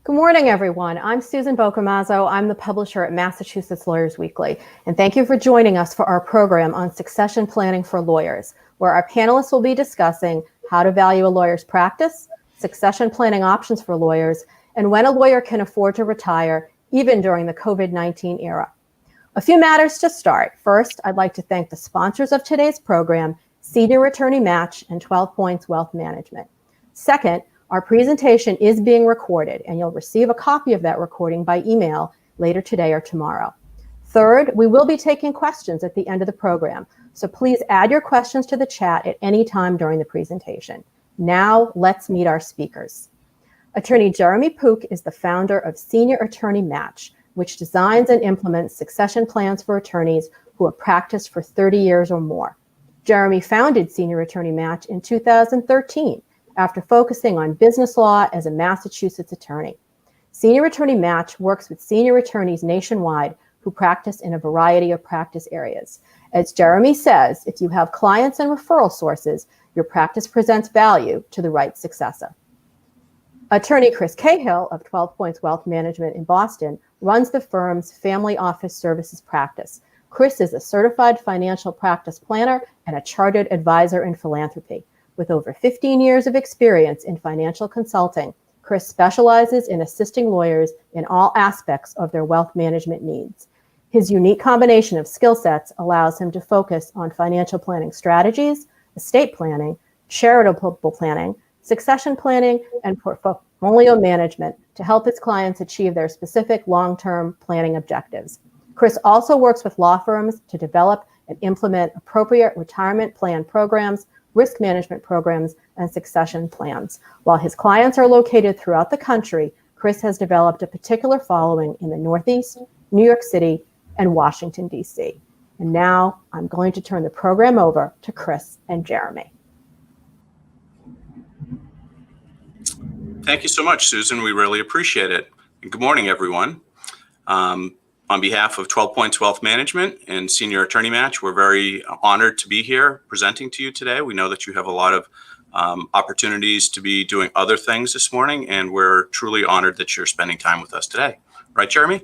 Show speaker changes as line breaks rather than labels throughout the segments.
Good morning, everyone. I'm Susan Bocamazzo. I'm the publisher at Massachusetts Lawyers Weekly, and thank you for joining us for our program on succession planning for lawyers, where our panelists will be discussing how to value a lawyer's practice, succession planning options for lawyers, and when a lawyer can afford to retire, even during the COVID-19 era. A few matters to start. First, I'd like to thank the sponsors of today's program, Senior Attorney Match and 12 Points Wealth Management. Second, our presentation is being recorded, and you'll receive a copy of that recording by email later today or tomorrow. Third, we will be taking questions at the end of the program, so please add your questions to the chat at any time during the presentation. Now, let's meet our speakers. Attorney Jeremy Poock is the founder of Senior Attorney Match, which designs and implements succession plans for attorneys who have practiced for 30 years or more. Jeremy founded Senior Attorney Match in 2013 after focusing on business law as a Massachusetts attorney. Senior Attorney Match works with senior attorneys nationwide who practice in a variety of practice areas. As Jeremy says, if you have clients and referral sources, your practice presents value to the right successor. Attorney Chris Cahill of 12 Points Wealth Management in Boston runs the firm's family office services practice. Chris is a certified financial practice planner and a chartered advisor in philanthropy. With over 15 years of experience in financial consulting, Chris specializes in assisting lawyers in all aspects of their wealth management needs. His unique combination of skill sets allows him to focus on financial planning strategies, estate planning, charitable planning, succession planning, and portfolio management to help his clients achieve their specific long-term planning objectives. Chris also works with law firms to develop and implement appropriate retirement plan programs, risk management programs, and succession plans. While his clients are located throughout the country, Chris has developed a particular following in the Northeast, New York City, and Washington, D.C. And now I'm going to turn the program over to Chris and Jeremy.
Thank you so much, Susan. We really appreciate it. And good morning, everyone. On behalf of 12 Points Wealth Management and Senior Attorney Match, we're very honored to be here presenting to you today. We know that you have a lot of opportunities to be doing other things this morning, and we're truly honored that you're spending time with us today. Right, Jeremy?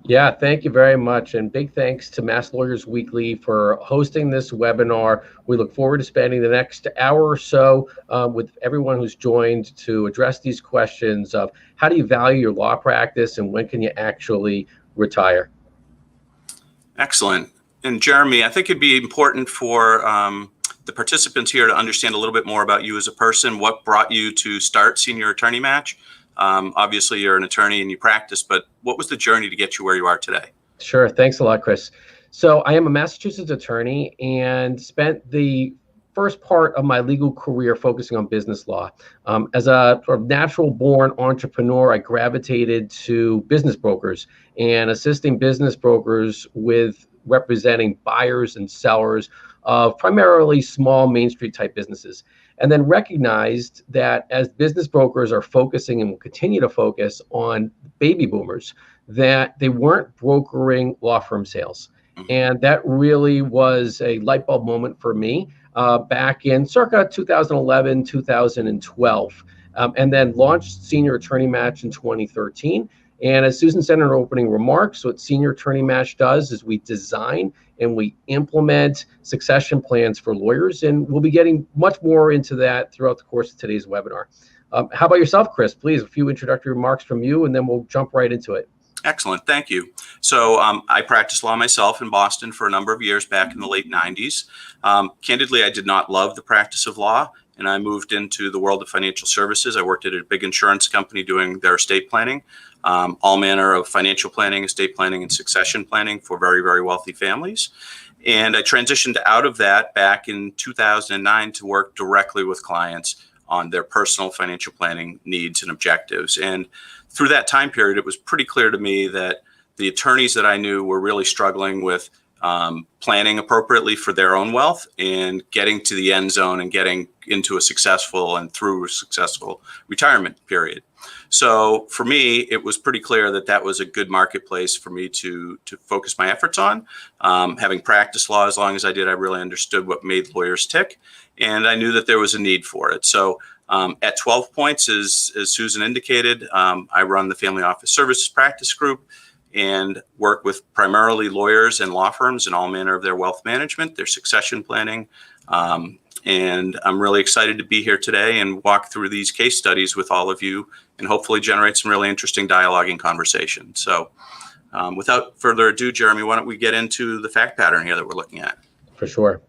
Yeah, thank you very much. And big thanks to Mass Lawyers Weekly for hosting this webinar. We look forward to spending the next hour or so with everyone who's joined to address these questions of how do you value your law practice and when can you actually retire.
Excellent. And Jeremy, I think it'd be important for the participants here to understand a little bit more about you as a person. What brought you to start Senior Attorney Match? Obviously, you're an attorney and you practice, but what was the journey to get you where you are today?
Sure. Thanks a lot, Chris. So I am a Massachusetts attorney and spent the first part of my legal career focusing on business law. As a sort of natural born entrepreneur, I gravitated to business brokers and assisting business brokers with representing buyers and sellers of primarily small Main Street type businesses. And then recognized that as business brokers are focusing and will continue to focus on baby boomers, that they weren't brokering law firm sales. And that really was a light bulb moment for me back in circa 2011, 2012, and then launched Senior Attorney Match in 2013. And as Susan said in her opening remarks, what Senior Attorney Match does is we design and we implement succession plans for lawyers, and we'll be getting much more into that throughout the course of today's webinar. How about yourself, Chris? Please, a few introductory remarks from you, and then we'll jump right into it.
Excellent. Thank you. So I practiced law myself in Boston for a number of years back in the late 90s. Candidly, I did not love the practice of law, and I moved into the world of financial services. I worked at a big insurance company doing their estate planning, all manner of financial planning, estate planning, and succession planning for very, very wealthy families. And I transitioned out of that back in 2009 to work directly with clients on their personal financial planning needs and objectives. And through that time period, it was pretty clear to me that the attorneys that I knew were really struggling with planning appropriately for their own wealth and getting to the end zone and getting into a successful and through a successful retirement period. So for me, it was pretty clear that that was a good marketplace for me to focus my efforts on. Having practiced law as long as I did, I really understood what made lawyers tick, and I knew that there was a need for it. So At 12 points, as Susan indicated, I run the Family Office Services Practice Group and work with primarily lawyers and law firms in all manner of their wealth management, their succession planning. And I'm really excited to be here today and walk through these case studies with all of you and hopefully generate some really interesting dialogue and conversation. So without further ado, Jeremy, why don't we get into the fact pattern here that we're looking at?
For sure.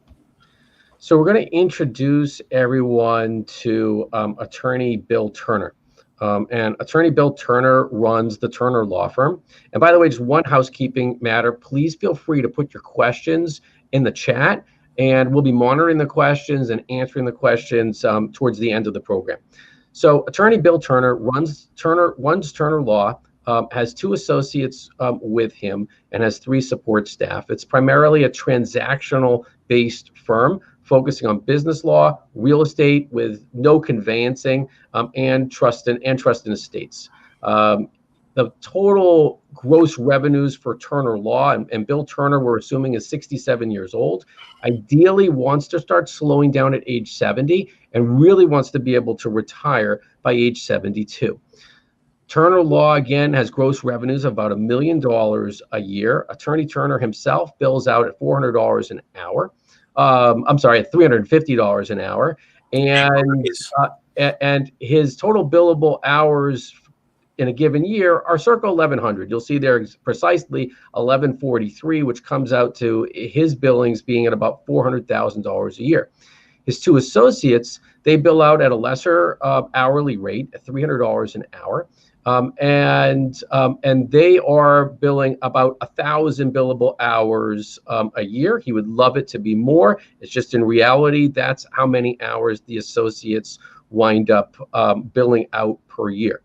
So we're going to introduce everyone to attorney Bill Turner. And attorney Bill Turner runs the Turner Law Firm. And by the way, just one housekeeping matter, please feel free to put your questions in the chat, and we'll be monitoring the questions and answering the questions towards the end of the program. So attorney Bill Turner runs Turner Law, has 2 associates with him, and has 3 support staff. It's primarily a transactional-based firm focusing on business law, real estate with no conveyancing, and trust and estates. The total gross revenues for Turner Law, and Bill Turner, we're assuming, is 67 years old, ideally wants to start slowing down at age 70 and really wants to be able to retire by age 72. Turner Law, again, has gross revenues of about $1 million a year. Attorney Turner himself bills out at $400 an hour. I'm sorry, at $350 an hour. And his total billable hours in a given year are circa 1,100. You'll see there precisely 1,143, which comes out to his billings being at about $400,000 a year. His 2 associates, they bill out at a lesser hourly rate at $300 an hour. And they are billing about 1,000 billable hours a year. He would love it to be more. It's just in reality, that's how many hours the associates wind up billing out per year.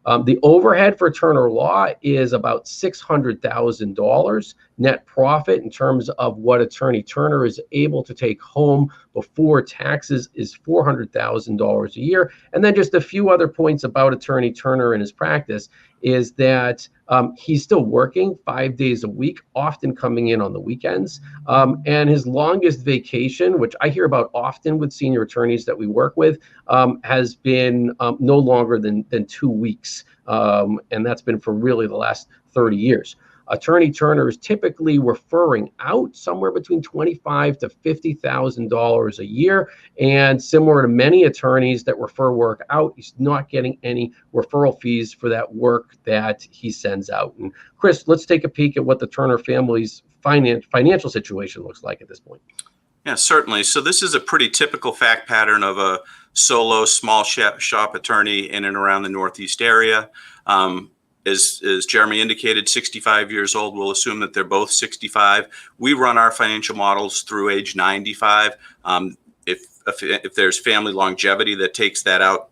The overhead for Turner Law is about $600,000 net profit in terms of what attorney Turner is able to take home before taxes is $400,000 a year. And then just a few other points about attorney Turner and his practice is that he's still working 5 days a week, often coming in on the weekends. And his longest vacation, which I hear about often with senior attorneys that we work with, has been no longer than 2 weeks. And that's been for really the last 30 years. Attorney Turner is typically referring out somewhere between $25,000 to $50,000 a year. And similar to many attorneys that refer work out, he's not getting any referral fees for that work that he sends out. And Chris, let's take a peek at what the Turner family's financial situation looks like at this point.
Yeah, certainly. So this is a pretty typical fact pattern of a solo small shop attorney in and around the Northeast area. As Jeremy indicated, 65 years old. We'll assume that they're both 65. We run our financial models through age 95. If there's family longevity that takes that out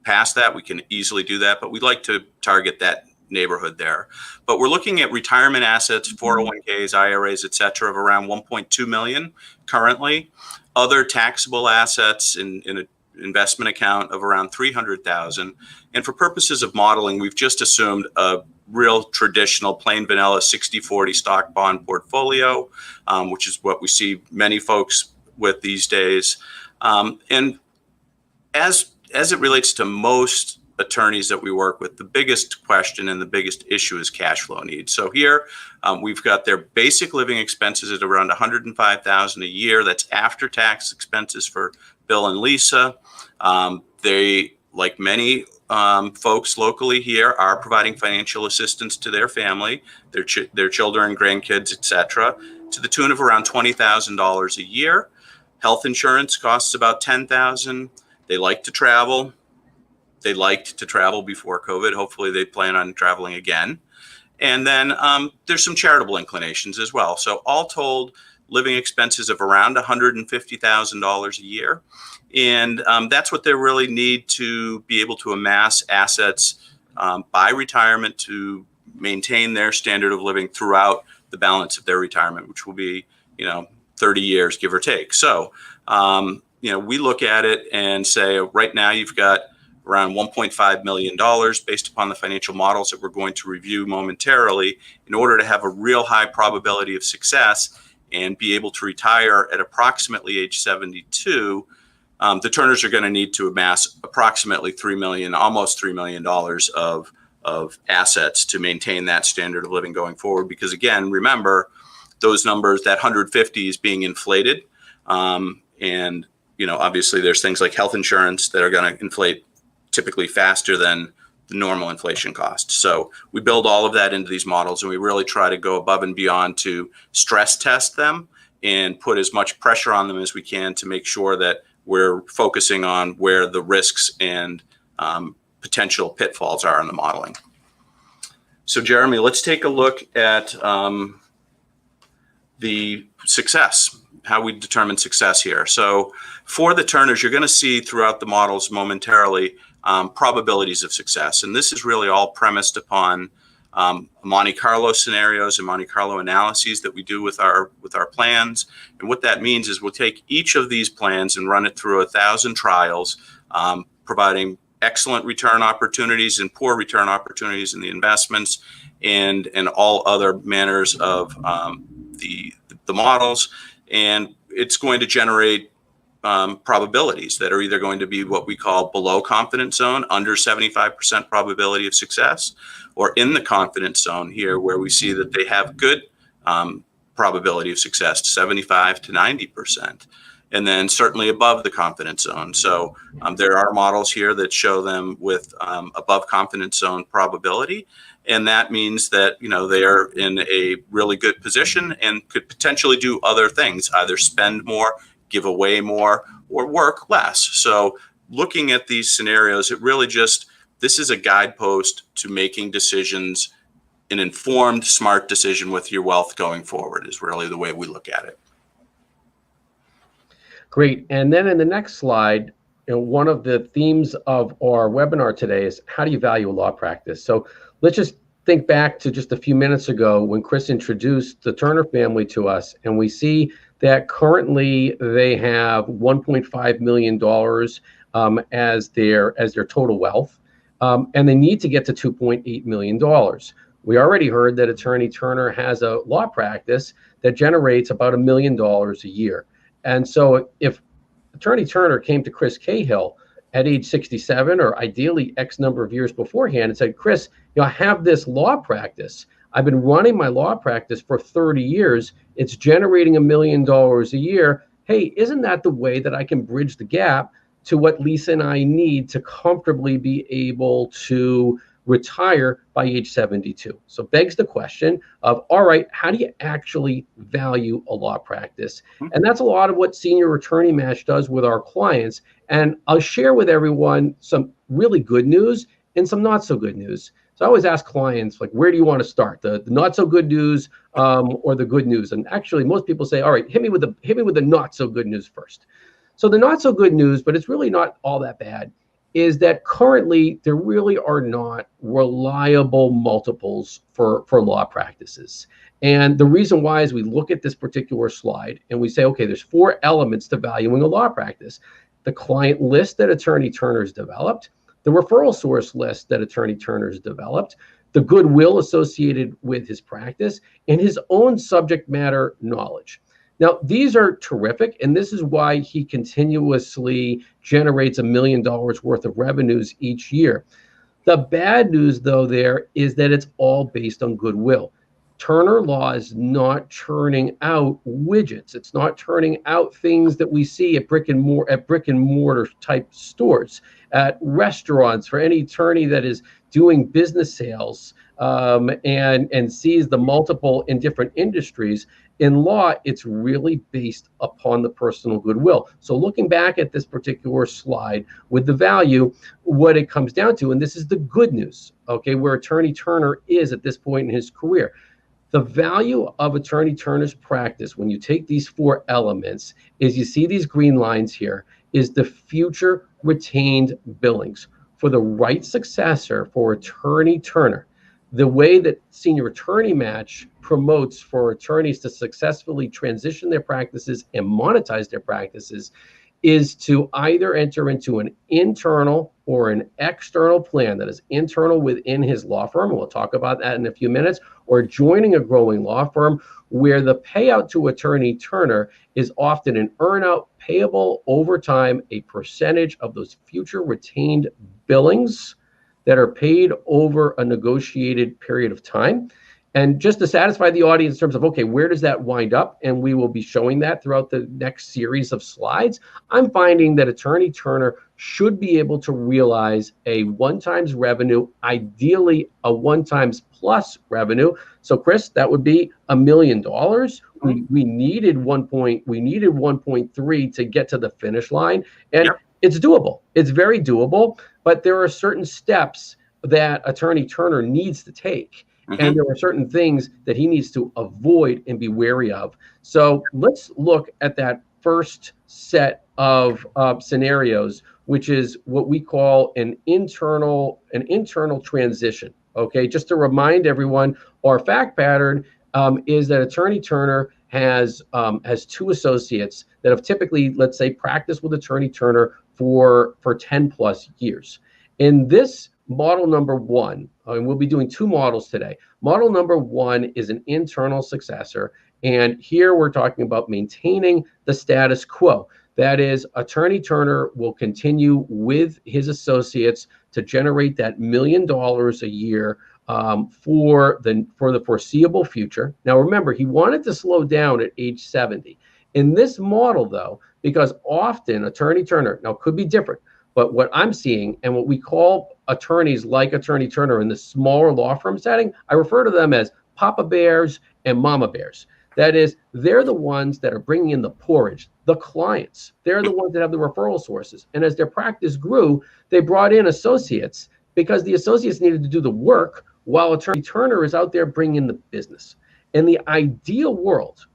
past that, we can easily do that. But we'd like to target that neighborhood there. But we're looking at retirement assets, 401ks, IRAs, et cetera, of around 1.2 million currently. Other taxable assets in an investment account of around 300,000. And for purposes of modeling, we've just assumed a real traditional plain vanilla 60-40 stock bond portfolio, which is what we see many folks with these days. And as it relates to most attorneys that we work with, the biggest question and the biggest issue is cash flow needs. So here we've got their basic living expenses at around $105,000 a year. That's after tax expenses for Bill and Lisa. They, like many folks locally here, are providing financial assistance to their family, their children, grandkids, etc., to the tune of around $20,000 a year. Health insurance costs about $10,000. They like to travel. They liked to travel before COVID. Hopefully they plan on traveling again. And then there's some charitable inclinations as well. So all told, living expenses of around $150,000 a year. And that's what they really need to be able to amass assets by retirement to maintain their standard of living throughout the balance of their retirement, which will be, 30 years, give or take. So, we look at it and say, right now you've got around $1.5 million based upon the financial models that we're going to review momentarily in order to have a real high probability of success and be able to retire at approximately age 72 the Turners are going to need to amass approximately almost $3 million of assets to maintain that standard of living going forward. Because again, remember, those numbers, that 150 is being inflated. And, obviously there's things like health insurance that are going to inflate typically faster than the normal inflation cost. So we build all of that into these models, and we really try to go above and beyond to stress test them and put as much pressure on them as we can to make sure that we're focusing on where the risks and potential pitfalls are in the modeling. So Jeremy, let's take a look at the success, how we determine success here. So for the Turners, you're going to see throughout the models momentarily probabilities of success. And this is really all premised upon Monte Carlo scenarios and Monte Carlo analyses that we do with our plans. And what that means is we'll take each of these plans and run it through 1,000 trials, providing excellent return opportunities and poor return opportunities in the investments and all other manners of the models. And it's going to generate probabilities that are either going to be what we call below confidence zone, under 75% probability of success, or in the confidence zone here where we see that they have good probability of success, 75 to 90%, and then certainly above the confidence zone. So there are models here that show them with above confidence zone probability. And that means that, they are in a really good position and could potentially do other things, either spend more, give away more, or work less. So looking at these scenarios, it really this is a guidepost to making decisions, an informed, smart decision with your wealth going forward is really the way we look at it.
Great. And then in the next slide, one of the themes of our webinar today is how do you value a law practice? So let's just think back to just a few minutes ago when Chris introduced the Turner family to us, and we see that currently they have $1.5 million as their total wealth, and they need to get to $2.8 million. We already heard that Attorney Turner has a law practice that generates about $1 million a year. And so if Attorney Turner came to Chris Cahill at age 67, or ideally X number of years beforehand, and said, Chris, I have this law practice. I've been running my law practice for 30 years. It's generating $1 million a year. Hey, isn't that the way that I can bridge the gap to what Lisa and I need to comfortably be able to retire by age 72? So begs the question of, all right, how do you actually value a law practice? And that's a lot of what Senior Attorney Match does with our clients. And I'll share with everyone some really good news and some not so good news. So I always ask clients, like, where do you want to start? The not so good news or the good news? And actually, most people say, all right, hit me with the not so good news first. So the not so good news, but it's really not all that bad, is that currently there really are not reliable multiples for law practices. And the reason why is we look at this particular slide and we say, okay, there's 4 elements to valuing a law practice: the client list that Attorney Turner's developed, the referral source list that Attorney Turner's developed, the goodwill associated with his practice, and his own subject matter knowledge. Now, these are terrific, and this is why he continuously generates $1 million worth of revenues each year. The bad news, though, there is that it's all based on goodwill. Turner Law is not churning out widgets. It's not turning out things that we see at brick and mortar type stores, at restaurants. For any attorney that is doing business sales and sees the multiple in different industries, in law, it's really based upon the personal goodwill. So looking back at this particular slide with the value, what it comes down to, and this is the good news, okay, where Attorney Turner is at this point in his career. The value of Attorney Turner's practice, when you take these 4 elements, is you see these green lines here, is the future retained billings. For the right successor for Attorney Turner, the way that Senior Attorney Match promotes for attorneys to successfully transition their practices and monetize their practices is to either enter into an internal or an external plan that is internal within his law firm, and we'll talk about that in a few minutes, or joining a growing law firm where the payout to Attorney Turner is often an earn-out payable over time, a percentage of those future retained billings that are paid over a negotiated period of time. And just to satisfy the audience in terms of, okay, where does that wind up? And we will be showing that throughout the next series of slides. I'm finding that Attorney Turner should be able to realize a one-times revenue, ideally a one-times plus revenue. So Chris, that would be $1 million. We needed 1.3 to get to the finish line. And it's doable. It's very doable, but there are certain steps that Attorney Turner needs to take. And there are certain things that he needs to avoid and be wary of. So let's look at that first set of scenarios, which is what we call an internal transition. Okay, just to remind everyone, our fact pattern is that Attorney Turner has two associates that have typically, let's say, practiced with Attorney Turner for 10 plus years. In this model number one, and we'll be doing two models today. Model number one is an internal successor. And here we're talking about maintaining the status quo. That is, Attorney Turner will continue with his associates to generate that $1 million a year for the foreseeable future. Now, remember, he wanted to slow down at age 70. In this model, though, because often Attorney Turner, now could be different, but what I'm seeing and what we call attorneys like Attorney Turner in the smaller law firm setting, I refer to them as Papa Bears and Mama Bears. That is, they're the ones that are bringing in the porridge, the clients. They're the ones that have the referral sources. And as their practice grew, they brought in associates because the associates needed to do the work while Attorney Turner is out there bringing in the business. In the ideal world,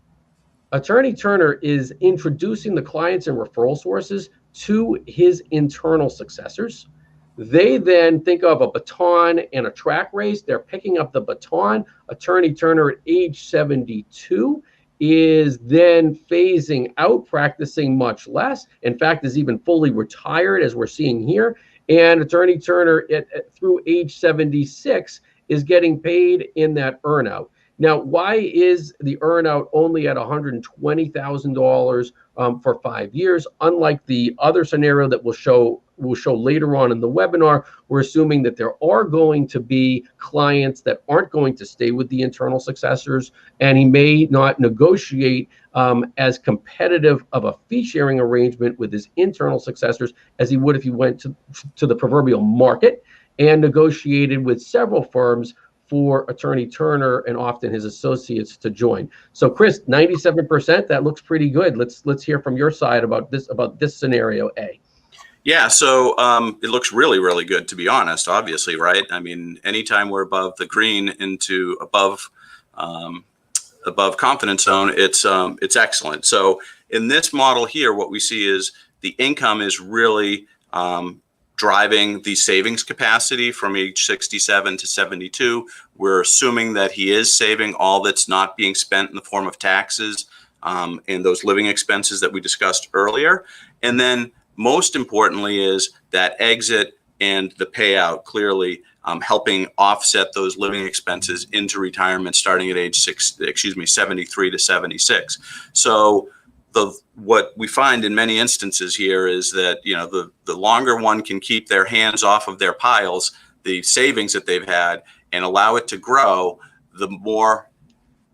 Attorney Turner is introducing the clients and referral sources to his internal successors. They then think of a baton and a track race. They're picking up the baton. Attorney Turner at age 72 is then phasing out, practicing much less. In fact, is even fully retired, as we're seeing here. And Attorney Turner through age 76 is getting paid in that earnout. Now, why is the earnout only at $120,000 for 5 years? Unlike the other scenario that we'll show later on in the webinar, we're assuming that there are going to be clients that aren't going to stay with the internal successors, and he may not negotiate as competitive of a fee-sharing arrangement with his internal successors as he would if he went to the proverbial market and negotiated with several firms for Attorney Turner and often his associates to join. So Chris, 97%, that looks pretty good. Let's hear from your side about this scenario A.
Yeah, so it looks really, really good, to be honest, obviously, right? I mean, anytime we're above the green into above confidence zone, it's excellent. So in this model here, what we see is the income is really driving the savings capacity from age 67 to 72. We're assuming that he is saving all that's not being spent in the form of taxes and those living expenses that we discussed earlier. And then most importantly is that exit and the payout clearly helping offset those living expenses into retirement starting at age 73 to 76. So what we find in many instances here is that, you know, the longer one can keep their hands off of their piles, the savings that they've had, and allow it to grow, the more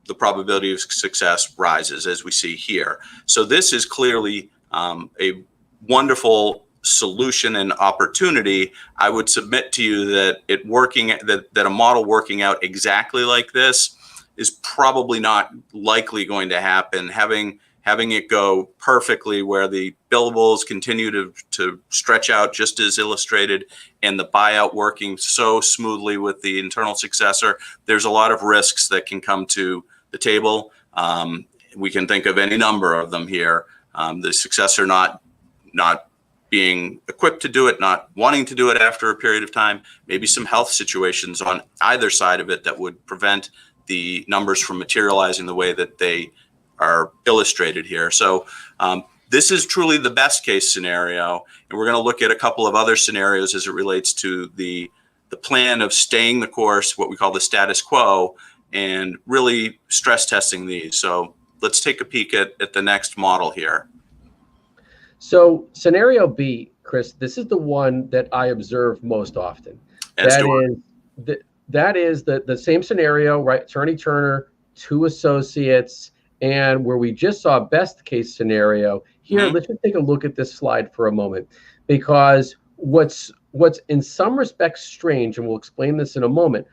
the probability of success rises, as we see here. So this is clearly a wonderful solution and opportunity. I would submit to you that that a model working out exactly like this is probably not likely going to happen. Having it go perfectly where the billables continue to stretch out just as illustrated and the buyout working so smoothly with the internal successor, there's a lot of risks that can come to the table. We can think of any number of them here. The successor not being equipped to do it, not wanting to do it after a period of time, maybe some health situations on either side of it that would prevent the numbers from materializing the way that they are illustrated here. So this is truly the best case scenario. And we're going to look at a couple of other scenarios as it relates to the plan of staying the course, what we call the status quo, and really stress testing these. So let's take a peek at the next model here.
So scenario B, Chris, this is the one that I observe most often.
As
That
do I.
is that is the same scenario, right? Attorney Turner, two associates, and where we just saw best case scenario. Here,
Mhm.
let's just take a look at this slide for a moment, because what's in some respects strange, and we'll explain this in a moment.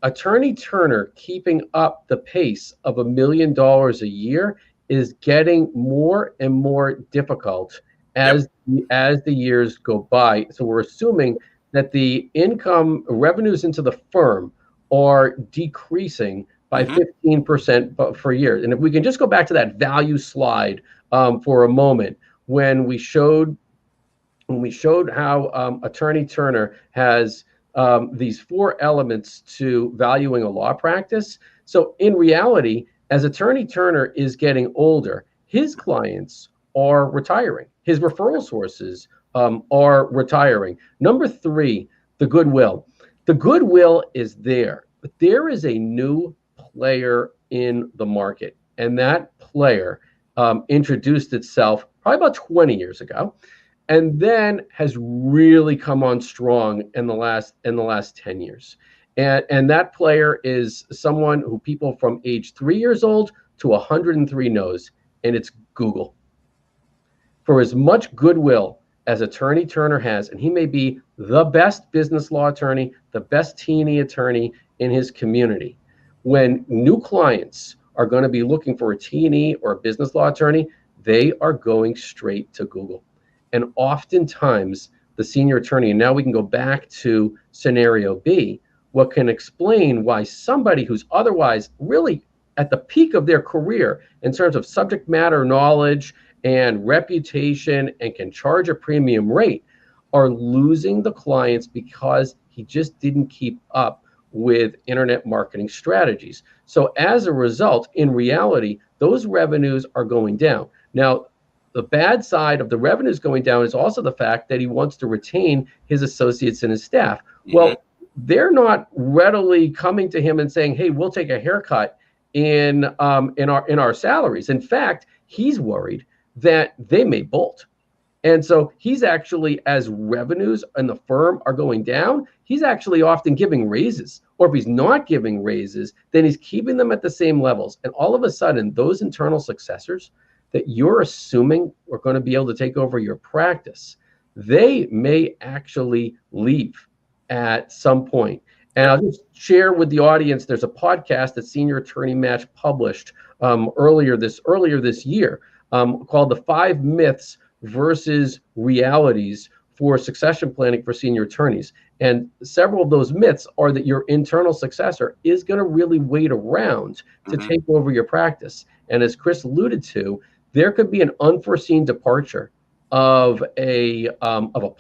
Attorney Turner keeping up the pace of $1 million a year is getting more and more difficult
Yep.
as the years go by. So we're assuming that the income revenues into the firm are decreasing by
Mhm.
15% for years. And if we can just go back to that value slide for a moment, when we showed how Attorney Turner has these four elements to valuing a law practice. So in reality, as Attorney Turner is getting older, his clients are retiring. His referral sources are retiring. Number three, the goodwill. The goodwill is there, but there is a new player in the market, and that player introduced itself probably about 20 years ago, and then has really come on strong in the last 10 years. And that player is someone who people from age 3 years old to 103 knows, and it's Google. For as much goodwill as Attorney Turner has, and he may be the best business law attorney, the best teeny attorney in his community, when new clients are going to be looking for a T&E or a business law attorney, they are going straight to Google. And oftentimes, the senior attorney, and now we can go back to scenario B, what can explain why somebody who's otherwise really at the peak of their career in terms of subject matter knowledge and reputation and can charge a premium rate are losing the clients because he just didn't keep up with internet marketing strategies. So as a result, in reality, those revenues are going down. Now, the bad side of the revenues going down is also the fact that he wants to retain his associates and his staff.
Mhm.
Well, they're not readily coming to him and saying, "Hey, we'll take a haircut in our salaries." In fact, he's worried that they may bolt. And so he's actually, as revenues in the firm are going down, he's actually often giving raises. Or if he's not giving raises, then he's keeping them at the same levels. And all of a sudden, those internal successors that you're assuming are going to be able to take over your practice, they may actually leave at some point. And
Yep.
I'll just share with the audience, there's a podcast that Senior Attorney Match published earlier this year called The 5 Myths versus Realities for Succession Planning for Senior Attorneys. And several of those myths are that your internal successor is going to really wait around to
Mhm.
take over your practice. And as Chris alluded to, there could be an unforeseen departure of a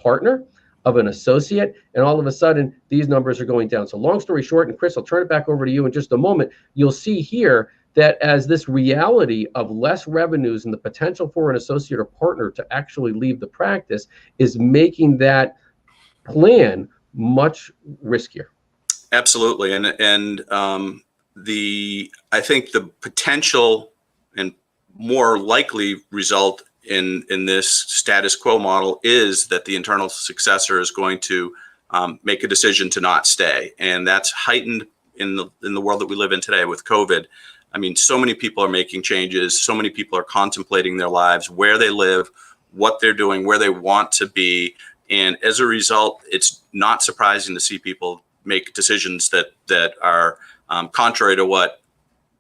partner, of an associate, and all of a sudden these numbers are going down. So long story short, and Chris, I'll turn it back over to you in just a moment. You'll see here that as this reality of less revenues and the potential for an associate or partner to actually leave the practice is making that plan much riskier.
Absolutely. I think the potential and more likely result in this status quo model is that the internal successor is going to make a decision to not stay, and that's heightened in the world that we live in today with COVID. I mean, so many people are making changes. So many people are contemplating their lives, where they live, what they're doing, where they want to be. And as a result, it's not surprising to see people make decisions that are contrary to what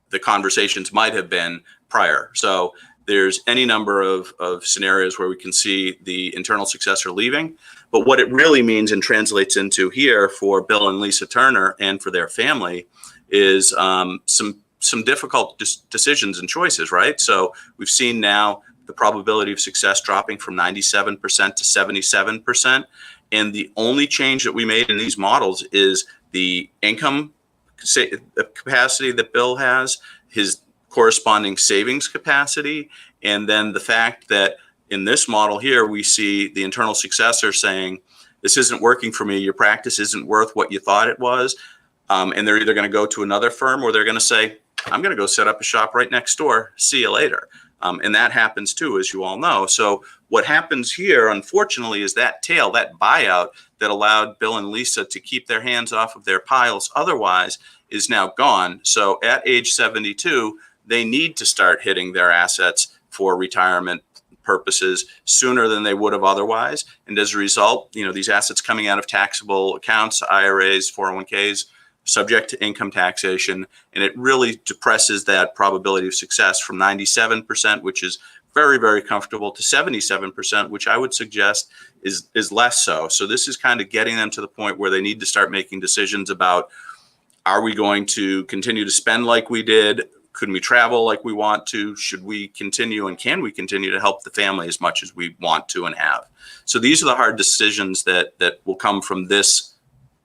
the conversations might have been prior. So there's any number of scenarios where we can see the internal successor leaving. But what it really means and translates into here for Bill and Lisa Turner and for their family is some difficult decisions and choices, right? So we've seen now the probability of success dropping from 97% to 77%. And the only change that we made in these models is the income capacity that Bill has, his corresponding savings capacity, and then the fact that in this model here, we see the internal successor saying, this isn't working for me, your practice isn't worth what you thought it was. And they're either going to go to another firm or they're going to say, I'm going to go set up a shop right next door. See you later. And that happens too, as you all know. So What happens here, unfortunately, is that tail, that buyout that allowed Bill and Lisa to keep their hands off of their piles otherwise, is now gone. So at age 72, they need to start hitting their assets for retirement purposes sooner than they would have otherwise. And as a result, these assets coming out of taxable accounts, IRAs, 401ks, subject to income taxation, and it really depresses that probability of success from 97%, which is very, very comfortable, to 77%, which I would suggest is less so. So this is kind of getting them to the point where they need to start making decisions about, are we going to continue to spend like we did? Could we travel like we want to? Should we continue, and can we continue to help the family as much as we want to and have? So these are the hard decisions that will come from this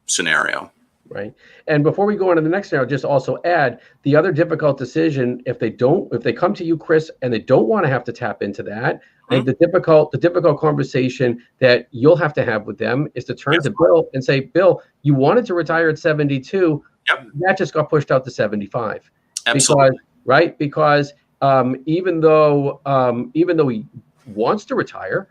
scenario.
Right. And before we go on to the next scenario, just also add the other difficult decision. If they come to you, Chris, and they don't want to have to tap into that, I think the difficult conversation that you'll have to have with them is to turn to Bill and say, Bill, you wanted to retire at 72.
Yep.
That just got pushed out to 75.
Absolutely.
Because even though he wants to retire,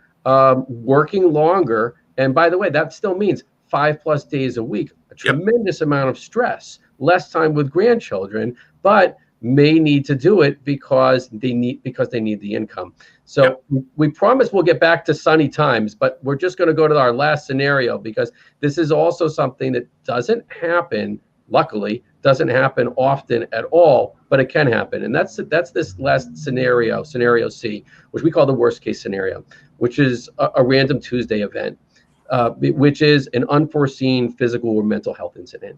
working longer, and by the way, that still means 5+ days a week, a tremendous amount of stress, less time with grandchildren, but may need to do it because they need the income. So we promise we'll get back to sunny times, but we're just going to go to our last scenario, because this is also something that doesn't happen, luckily, doesn't happen often at all, but it can happen. And that's this last scenario, scenario C, which we call the worst case scenario, which is a random Tuesday event. Which is an unforeseen physical or mental health incident.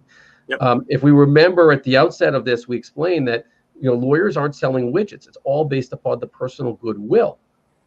If we remember at the outset of this, we explained that lawyers aren't selling widgets. It's all based upon the personal goodwill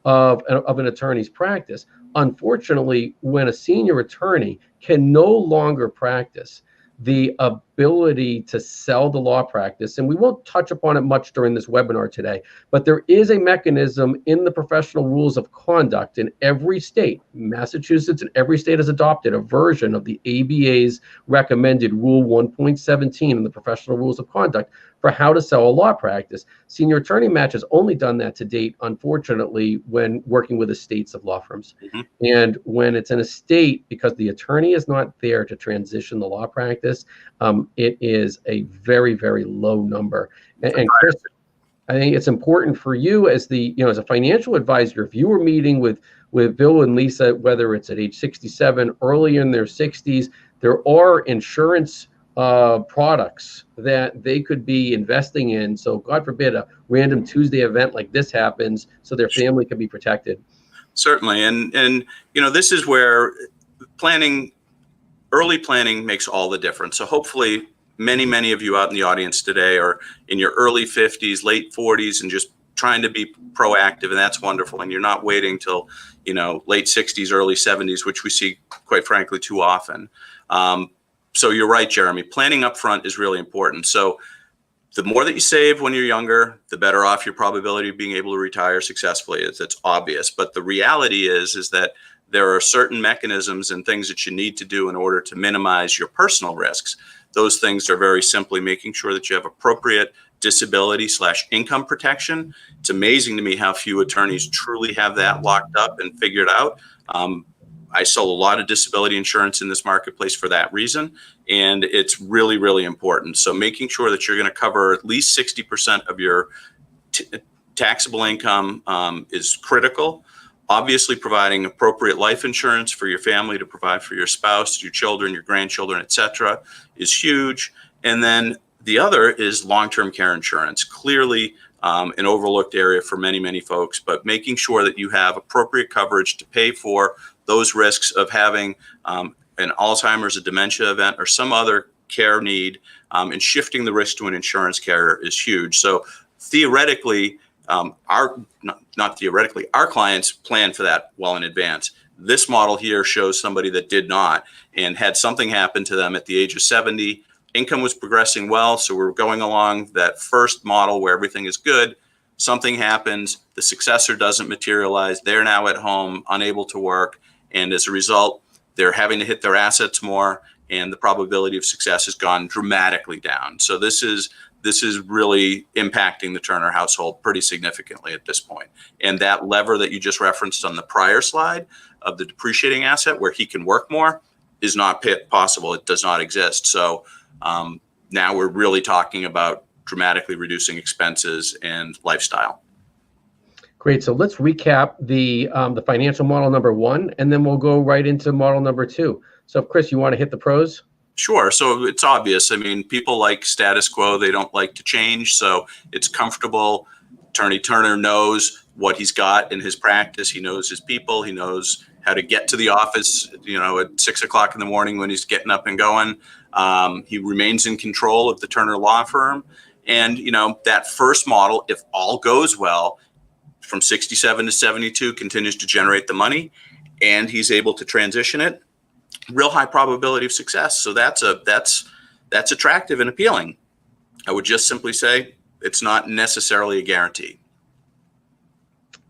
of an attorney's practice. Unfortunately, when a senior attorney can no longer practice, the ability to sell the law practice, and we won't touch upon it much during this webinar today, but there is a mechanism in the professional rules of conduct in every state. Massachusetts and every state has adopted a version of the ABA's recommended Rule 1.17 in the professional rules of conduct for how to sell a law practice. Senior Attorney Match has only done that to date, unfortunately, when working with estates of law firms. And when it's an estate, because the attorney is not there to transition the law practice, it is a very, very low number. And Chris, I think it's important for you as as a financial advisor, if you were meeting with Bill and Lisa, whether it's at age 67, early in their 60s, there are insurance products that they could be investing in. So God forbid a random Tuesday event like this happens, so their family can be protected.
Certainly. And this is where early planning makes all the difference. So hopefully many of you out in the audience today are in your early 50s, late 40s, and just trying to be proactive, and that's wonderful. And you're not waiting till, late 60s, early 70s, which we see, quite frankly, too often. So you're right, Jeremy. Planning up front is really important. So the more that you save when you're younger, the better off your probability of being able to retire successfully is. It's obvious. But the reality is that there are certain mechanisms and things that you need to do in order to minimize your personal risks. Those things are very simply making sure that you have appropriate disability/income protection. It's amazing to me how few attorneys truly have that locked up and figured out. I sell a lot of disability insurance in this marketplace for that reason, and it's really, really important. So making sure that you're going to cover at least 60% of your taxable income is critical. Obviously, providing appropriate life insurance for your family to provide for your spouse, your children, your grandchildren, etc., is huge. And then the other is long-term care insurance. Clearly, an overlooked area for many folks, but making sure that you have appropriate coverage to pay for those risks of having an Alzheimer's, a dementia event, or some other care need, and shifting the risk to an insurance carrier is huge. So theoretically, our clients plan for that well in advance. This model here shows somebody that did not and had something happen to them at the age of 70. Income was progressing well, so we're going along that first model where everything is good. Something happens, the successor doesn't materialize, they're now at home, unable to work, and as a result, they're having to hit their assets more, and the probability of success has gone dramatically down. So this is this is really impacting the Turner household pretty significantly at this point. And that lever that you just referenced on the prior slide of the depreciating asset where he can work more is not possible. It does not exist. So now we're really talking about dramatically reducing expenses and lifestyle.
Great. So let's recap the financial model number 1, and then we'll go right into model number 2. So Chris, you want to hit the pros?
Sure. So it's obvious. I mean, people like status quo. They don't like to change. So it's comfortable. Attorney Turner knows what he's got in his practice. He knows his people. He knows how to get to the office, at 6 o'clock in the morning when he's getting up and going. He remains in control of the Turner law firm. And, that first model, if all goes well, from 67 to 72 continues to generate the money, and he's able to transition it. Real high probability of success. So that's attractive and appealing. I would just simply say it's not necessarily a guarantee.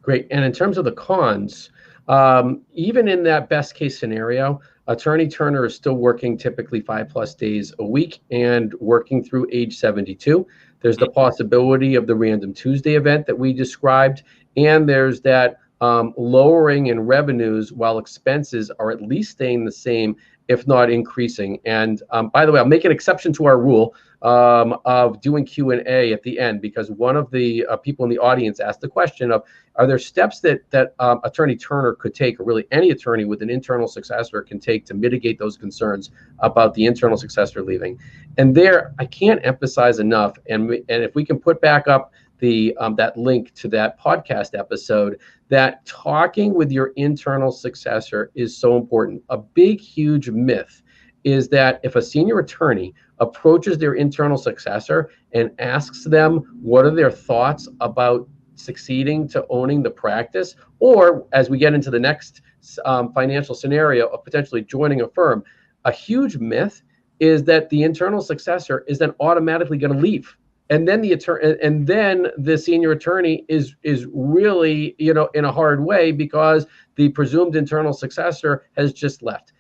Great. And in terms of the cons, even in that best case scenario, Attorney Turner is still working typically 5+ days a week and working through age 72. There's the possibility of the Random Tuesday event that we described, and there's that lowering in revenues while expenses are at least staying the same, if not increasing. And by the way, I'll make an exception to our rule of doing Q&A at the end, because one of the people in the audience asked the question of, are there steps that Attorney Turner could take, or really any attorney with an internal successor can take to mitigate those concerns about the internal successor leaving? And there, I can't emphasize enough, and if we can put back up the that link to that podcast episode, that talking with your internal successor is so important. A big, huge myth is that if a senior attorney approaches their internal successor and asks them what are their thoughts about succeeding to owning the practice, or as we get into the next financial scenario of potentially joining a firm, a huge myth is that the internal successor is then automatically going to leave. And then the senior attorney is really, in a hard way because the presumed internal successor has just left.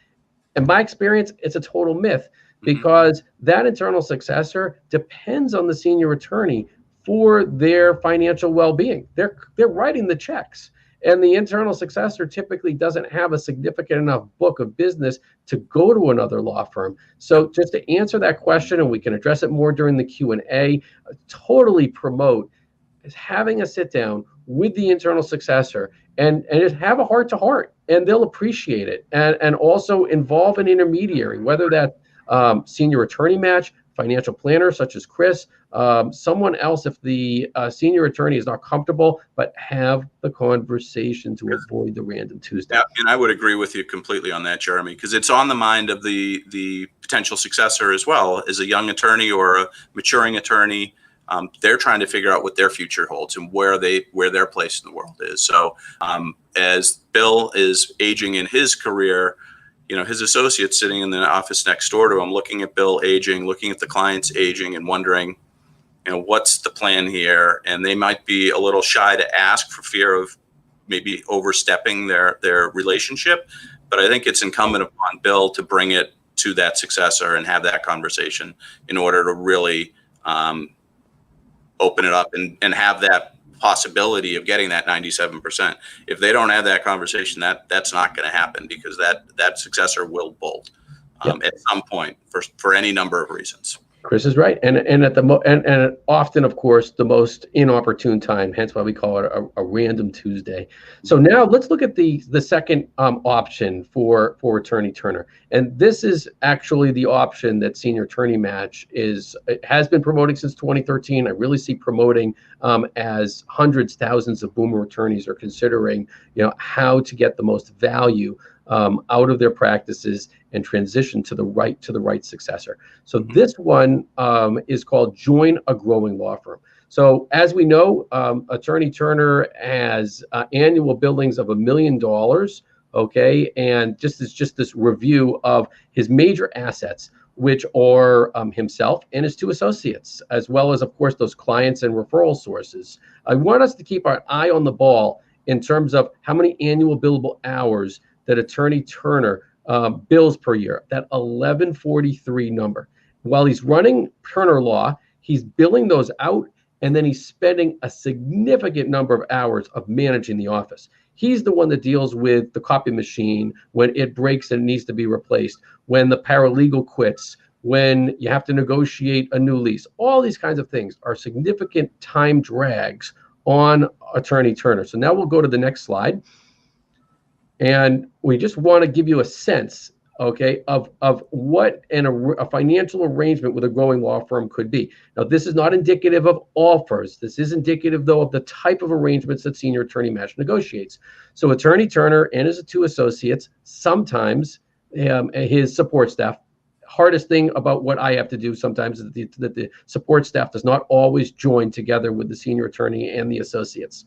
In my experience, it's a total myth, because that internal successor depends on the senior attorney for their financial well-being. They're writing the checks, and the internal successor typically doesn't have a significant enough book of business to go to another law firm. So just to answer that question, and we can address it more during the Q&A, totally promote is having a sit down with the internal successor and just have a heart-to-heart, and they'll appreciate it. And also involve an intermediary, whether that senior attorney match, financial planner such as Chris, someone else if the senior attorney is not comfortable, but have the conversation to avoid the Random Tuesday.
Yeah, and I would agree with you completely on that, Jeremy, because it's on the mind of the potential successor as well. As a young attorney or a maturing attorney, they're trying to figure out what their future holds and where their place in the world is. So as Bill is aging in his career, his associates sitting in the office next door to him, looking at Bill aging, looking at the clients aging, and wondering, what's the plan here? And they might be a little shy to ask for fear of maybe overstepping their relationship. But I think it's incumbent upon Bill to bring it to that successor and have that conversation in order to really open it up and have that possibility of getting that 97%. If they don't have that conversation, that's not going to happen, because that successor will bolt at some point for any number of reasons.
Chris is right, and and often, of course, the most inopportune time. Hence why we call it a Random Tuesday. So now let's look at the second option for Attorney Turner, and this is actually the option that Senior Attorney Match has been promoting since 2013. I really see promoting as hundreds, thousands of boomer attorneys are considering, how to get the most value out of their practices and transition to the right successor. So this one is called Join a Growing Law Firm. So as we know, Attorney Turner has annual billings of $1 million. Okay, and just this review of his major assets, which are himself and his 2 associates, as well as, of course, those clients and referral sources. I want us to keep our eye on the ball in terms of how many annual billable hours that Attorney Turner bills per year, that 1143 number. While he's running Turner Law, He's billing those out, and then he's spending a significant number of hours of managing the office. He's the one that deals with the copy machine when it breaks and needs to be replaced, when the paralegal quits, when you have to negotiate a new lease. All these kinds of things are significant time drags on Attorney Turner. So now we'll go to the next slide. And we just want to give you a sense, okay, of what a financial arrangement with a growing law firm could be. Now, this is not indicative of all firms. This is indicative, though, of the type of arrangements that Senior Attorney Mash negotiates. So Attorney Turner and his two associates, sometimes his support staff. Hardest thing about what I have to do sometimes is that the support staff does not always join together with the senior attorney and the associates.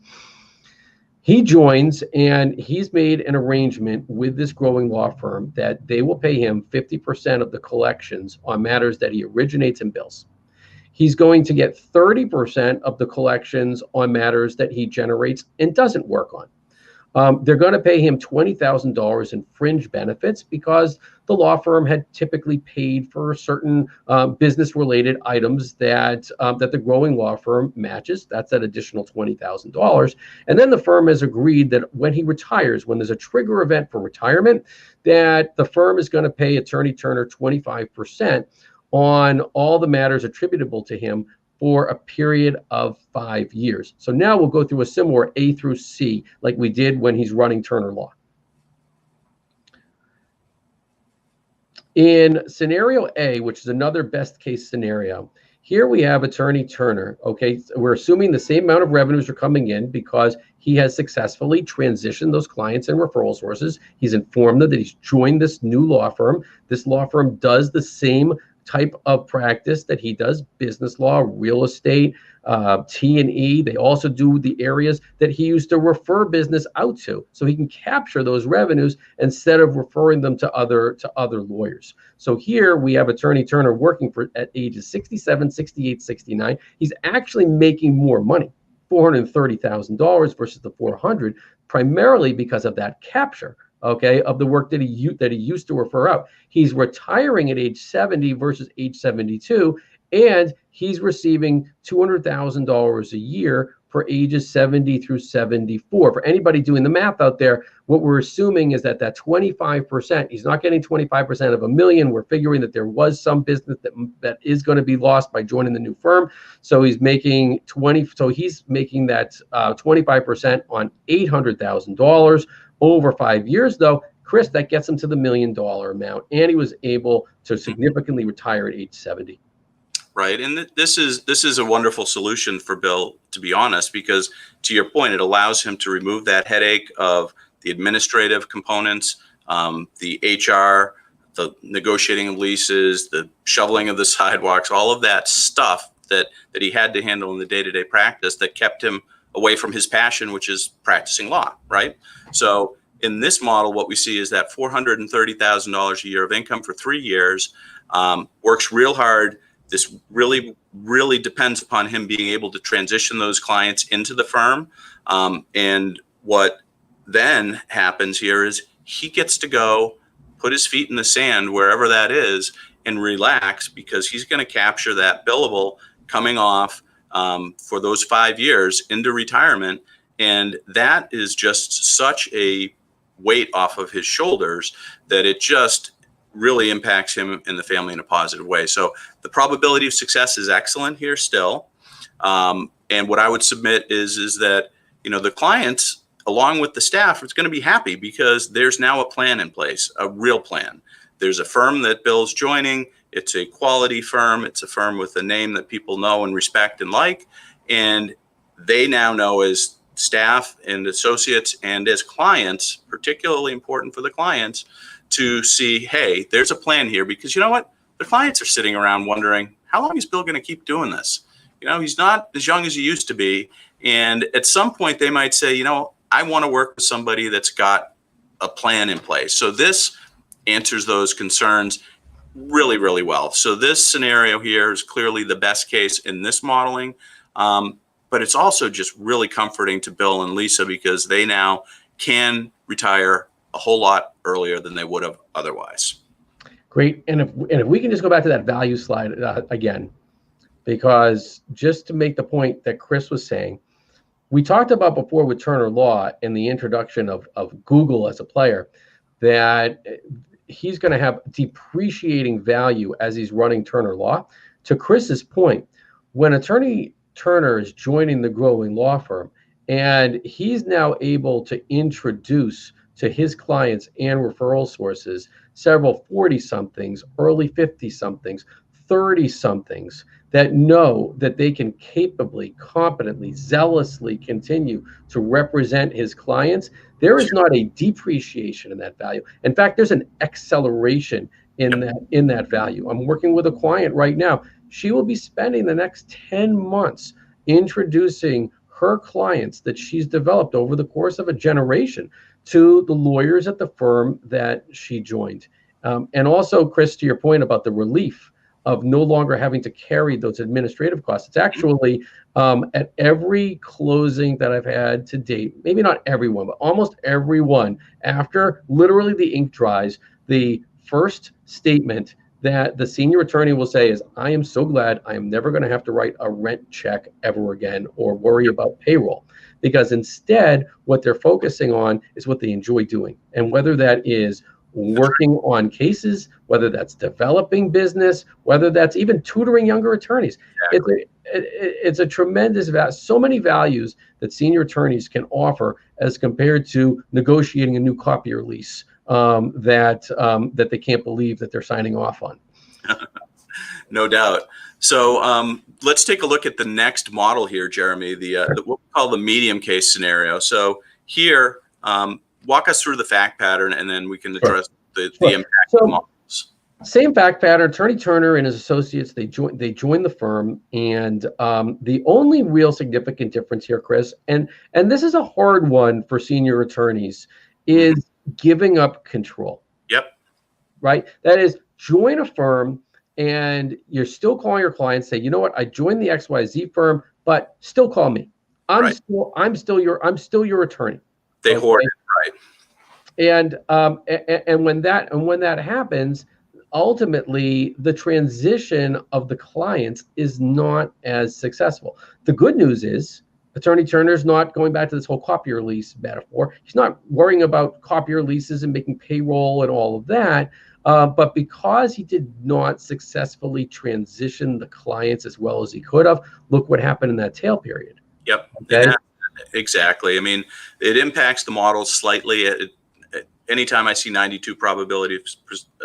He joins, and he's made an arrangement with this growing law firm that they will pay him 50% of the collections on matters that he originates and bills. He's going to get 30% of the collections on matters that he generates and doesn't work on. They're going to pay him $20,000 in fringe benefits because the law firm had typically paid for certain business-related items that the growing law firm matches. That's that additional $20,000. And then the firm has agreed that when he retires, when there's a trigger event for retirement, that the firm is going to pay Attorney Turner 25% on all the matters attributable to him for a period of 5 years. So now we'll go through a similar A through C like we did when he's running Turner Law. In scenario A, which is another best case scenario, here we have Attorney Turner. Okay, so we're assuming the same amount of revenues are coming in because he has successfully transitioned those clients and referral sources. He's informed them that he's joined this new law firm. This law firm does the same type of practice that he does: business law, real estate, T&E. They also do the areas that he used to refer business out to, so he can capture those revenues instead of referring them to other lawyers. So here we have Attorney Turner working at ages 67, 68, 69. He's actually making more money, $430,000 versus the $400,000, primarily because of that capture, okay, of the work that he used to refer out. He's retiring at age 70 versus age 72, and he's receiving $200,000 a year for ages 70 through 74. For anybody doing the math out there, what we're assuming is that 25%, he's not getting 25% of $1 million. We're figuring that there was some business that is going to be lost by joining the new firm. So he's making that 25% on $800,000 over 5 years, though. Chris, that gets him to the $1 million amount, and he was able to significantly retire at age 70.
Right, and this is a wonderful solution for Bill, to be honest, because to your point, it allows him to remove that headache of the administrative components, the HR, the negotiating of leases, the shoveling of the sidewalks, all of that stuff that he had to handle in the day-to-day practice that kept him away from his passion, which is practicing law, right? So in this model, what we see is that $430,000 a year of income for 3 years, works real hard. This really, really depends upon him being able to transition those clients into the firm. And what then happens here is he gets to go put his feet in the sand, wherever that is, and relax, because he's going to capture that billable coming off for those 5 years into retirement. And that is just such a weight off of his shoulders that it just really impacts him and the family in a positive way. So the probability of success is excellent here still. And what I would submit is that, the clients, along with the staff, is going to be happy because there's now a plan in place, a real plan. There's a firm that Bill's joining. It's a quality firm. It's a firm with a name that people know and respect and like. And they now know, as staff and associates and as clients, particularly important for the clients, to see, hey, there's a plan here, because you know what? The clients are sitting around wondering, how long is Bill going to keep doing this? He's not as young as he used to be. And at some point they might say, I want to work with somebody that's got a plan in place. So this answers those concerns really, really well. So this scenario here is clearly the best case in this modeling. But it's also just really comforting to Bill and Lisa because they now can retire a whole lot earlier than they would have otherwise.
Great. And if we can just go back to that value slide again. because just to make the point that Chris was saying, we talked about before with Turner Law and the introduction of Google as a player, that he's going to have depreciating value as he's running Turner Law. To Chris's point, when Attorney Turner is joining the growing law firm and he's now able to introduce to his clients and referral sources several 40-somethings, early 50-somethings, 30-somethings that know that they can capably, competently, zealously continue to represent his clients, there is not a depreciation in that value. In fact, there's an acceleration in that value. I'm working with a client right now. She will be spending the next 10 months introducing her clients that she's developed over the course of a generation to the lawyers at the firm that she joined. And also, Chris, to your point about the relief of no longer having to carry those administrative costs. It's actually at every closing that I've had to date, maybe not everyone, but almost everyone, after literally the ink dries, the first statement that the senior attorney will say is, I am so glad I am never going to have to write a rent check ever again or worry about payroll. Because instead, what they're focusing on is what they enjoy doing. And whether that is working on cases, whether that's developing business, whether that's even tutoring younger attorneys. Exactly. It's a tremendous value, so many values that senior attorneys can offer as compared to negotiating a new copier lease that they can't believe that they're signing off on.
No doubt. So let's take a look at the next model here, Jeremy, what we call the medium case scenario. So here, walk us through the fact pattern, and then we can address the impact of the models.
Same fact pattern. Attorney Turner and his associates, they join the firm, and the only real significant difference here, Chris, and this is a hard one for senior attorneys, is giving up control.
Yep. Right.
That is, join a firm, and you're still calling your clients, say, you know what, I joined the XYZ firm, but still call me. I'm still your attorney.
They hoard it,
right? And when that happens, ultimately the transition of the clients is not as successful. The good news is Attorney Turner's not going back to this whole copier lease metaphor. He's not worrying about copier leases and making payroll and all of that. But because he did not successfully transition the clients as well as he could have, look what happened in that tail period.
Yep.
Okay?
Yeah, exactly. I mean, it impacts the models slightly. Anytime I see 92 probability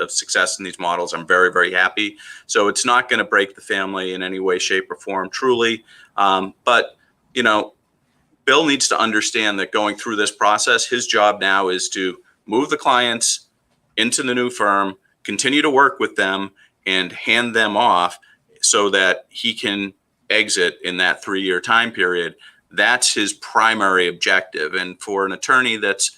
of success in these models, I'm very, very happy. So it's not going to break the family in any way, shape, or form, truly. But, you know, Bill needs to understand that going through this process, his job now is to move the clients into the new firm, continue to work with them, and hand them off so that he can exit in that 3-year time period. That's his primary objective. And for an attorney that's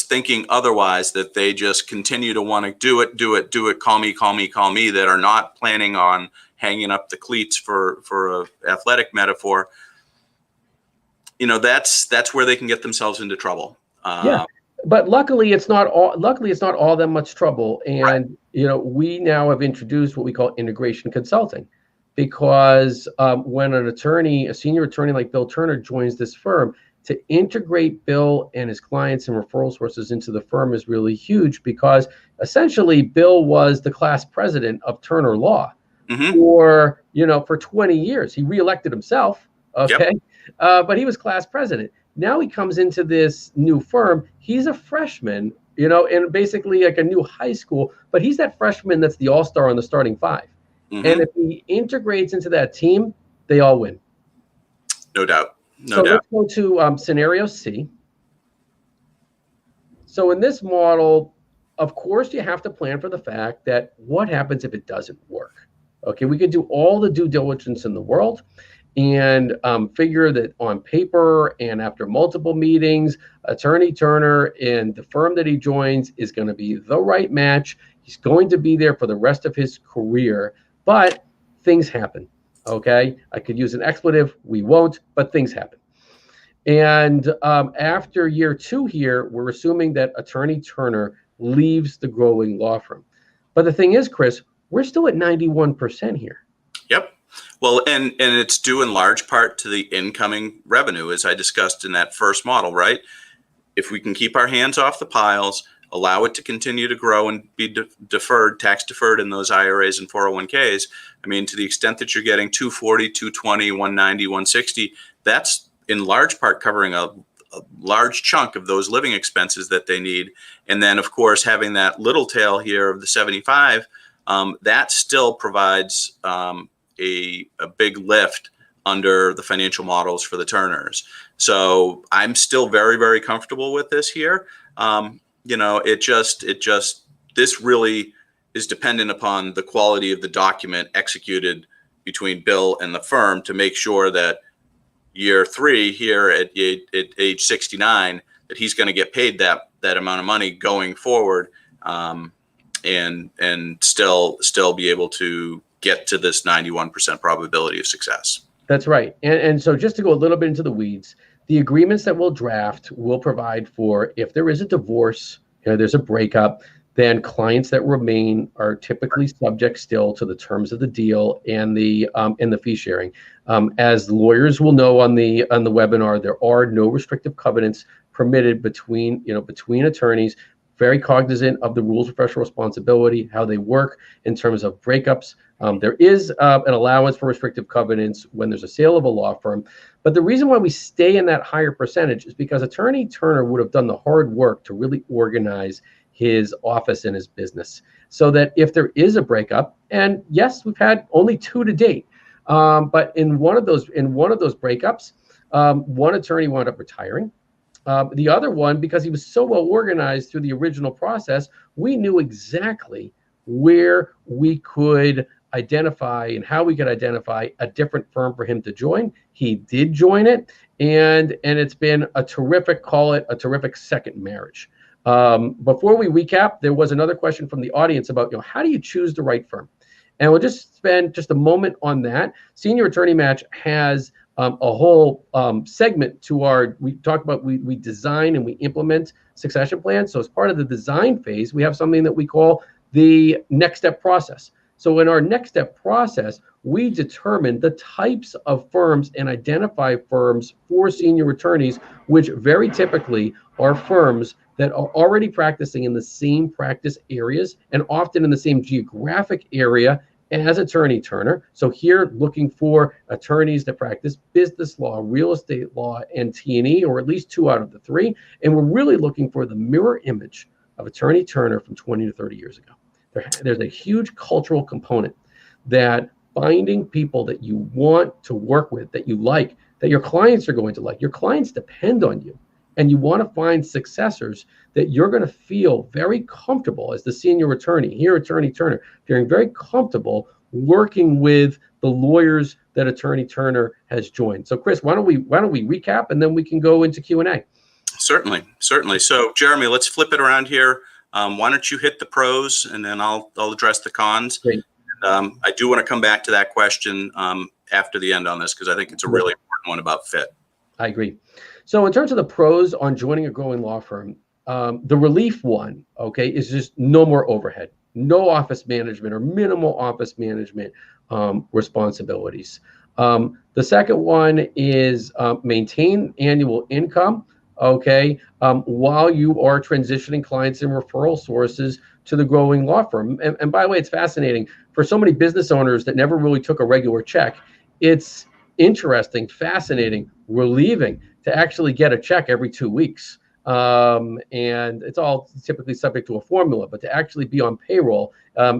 thinking otherwise, that they just continue to want to do it, call me, that are not planning on hanging up the cleats for a athletic metaphor, you know, that's where they can get themselves into trouble.
But luckily it's not all that much trouble. And right. You know, we now have introduced what we call integration consulting, because when a senior attorney like Bill Turner joins this firm, to integrate Bill and his clients and referral sources into the firm is really huge, because essentially Bill was the class president of Turner Law for 20 years. He reelected himself, okay? Yep. But he was class president. Now he comes into this new firm. He's a freshman, you know, and basically like a new high school, but he's that freshman that's the all-star on the starting five. And if he integrates into that team, they all win.
No doubt. No
doubt.
So
let's go to scenario C. So in this model, of course, you have to plan for the fact that what happens if it doesn't work? Okay, we could do all the due diligence in the world and figure that on paper and after multiple meetings, Attorney Turner and the firm that he joins is going to be the right match. He's going to be there for the rest of his career, but things happen. Okay, I could use an expletive. We won't, but things happen. And after year 2 here, we're assuming that Attorney Turner leaves the growing law firm. But the thing is, Chris, we're still at 91% here.
Yep. Well, and it's due in large part to the incoming revenue, as I discussed in that first model, right? If we can keep our hands off the piles, allow it to continue to grow and be deferred, tax deferred in those IRAs and 401ks, I mean, to the extent that you're getting 240, 220, 190, 160, that's in large part covering a large chunk of those living expenses that they need. And then, of course, having that little tail here of the 75, that still provides a big lift under the financial models for the Turners. So I'm still very, very comfortable with this here. This really is dependent upon the quality of the document executed between Bill and the firm to make sure that year 3 here at age 69, that he's going to get paid that amount of money going forward, and still be able to get to this 91% probability of success.
That's right. And so just to go a little bit into the weeds, the agreements that we'll draft will provide for, if there is a divorce, there's a breakup, then clients that remain are typically subject still to the terms of the deal and the fee sharing. As lawyers will know on the webinar, there are no restrictive covenants permitted between attorneys. Very cognizant of the rules of professional responsibility, how they work in terms of breakups. There is an allowance for restrictive covenants when there's a sale of a law firm. But the reason why we stay in that higher percentage is because Attorney Turner would have done the hard work to really organize his office and his business, so that if there is a breakup, and yes, we've had only 2 to date, but in one of those breakups, one attorney wound up retiring. The other one, because he was so well organized through the original process, we knew exactly where we could identify and how we could identify a different firm for him to join. He did join it, and it's been a terrific, call it a terrific second marriage. Before we recap, there was another question from the audience about, how do you choose the right firm? And we'll just spend just a moment on that. Senior Attorney Match has a whole segment to we talk about, we design and we implement succession plans. So as part of the design phase, we have something that we call the next step process. So in our next step process, we determine the types of firms and identify firms for senior attorneys, which very typically are firms that are already practicing in the same practice areas and often in the same geographic area as Attorney Turner. So here, looking for attorneys that practice business law, real estate law, and T&E, or at least 2 out of the 3. And we're really looking for the mirror image of Attorney Turner from 20 to 30 years ago. There's a huge cultural component that finding people that you want to work with, that you like, that your clients are going to like. Your clients depend on you. And you want to find successors that you're going to feel very comfortable as the senior attorney, here Attorney Turner, feeling very comfortable working with the lawyers that Attorney Turner has joined. So Chris, why don't we recap, and then we can go into Q&A.
Certainly. So Jeremy, let's flip it around here. Why don't you hit the pros, and then I'll address the cons.
Great.
I do want to come back to that question after the end on this, because I think it's a really important one about fit.
I agree. So in terms of the pros on joining a growing law firm, the relief one, is just no more overhead, no office management or minimal office management responsibilities. The second one is maintain annual income, while you are transitioning clients and referral sources to the growing law firm. And by the way, it's fascinating. For so many business owners that never really took a regular check, it's interesting, fascinating, relieving to actually get a check every 2 weeks. And it's all typically subject to a formula, but to actually be on payroll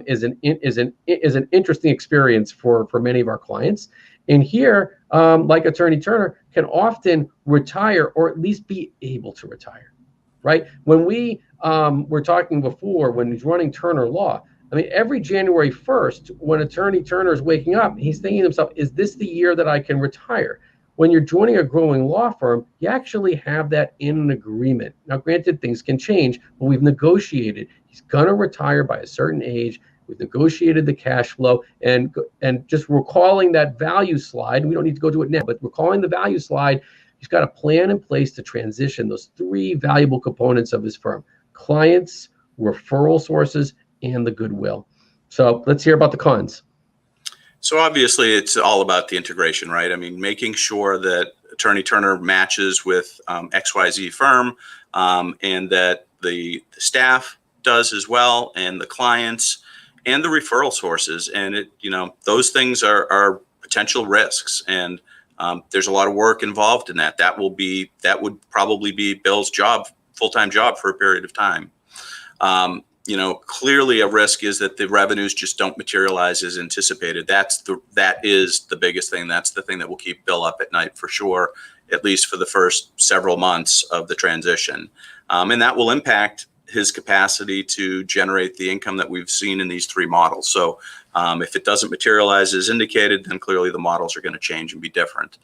is an interesting experience for many of our clients. And here, like Attorney Turner, can often retire, or at least be able to retire, right? When we were talking before, when he's running Turner Law, I mean, every January 1st, when Attorney Turner is waking up, he's thinking to himself, is this the year that I can retire? When you're joining a growing law firm, you actually have that in an agreement. Now, granted, things can change, but we've negotiated. He's going to retire by a certain age. We've negotiated the cash flow, and just recalling that value slide. We don't need to go to it now, but recalling the value slide, he's got a plan in place to transition those 3 valuable components of his firm: clients, referral sources, and the goodwill. So let's hear about the cons.
So obviously, it's all about the integration, right? I mean, making sure that Attorney Turner matches with XYZ firm, and that the staff does as well, and the clients, and the referral sources, and those things are potential risks, and there's a lot of work involved in that. That would probably be Bill's full-time job for a period of time. Clearly a risk is that the revenues just don't materialize as anticipated. That is the biggest thing. That's the thing that will keep Bill up at night for sure, at least for the first several months of the transition. And that will impact his capacity to generate the income that we've seen in these three models. So if it doesn't materialize as indicated, then clearly the models are going to change and be different.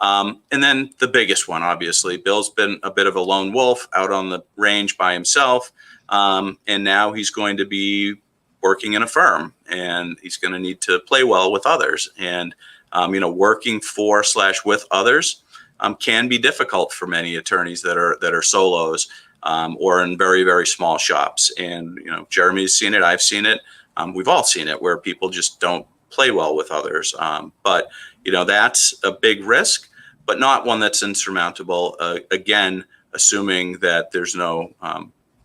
And then the biggest one, obviously, Bill's been a bit of a lone wolf out on the range by himself. And now he's going to be working in a firm, and he's going to need to play well with others. And, working for/with others can be difficult for many attorneys that are solos or in very, very small shops. And, Jeremy's seen it. I've seen it. We've all seen it where people just don't play well with others. But that's a big risk, but not one that's insurmountable. Again, assuming that there's no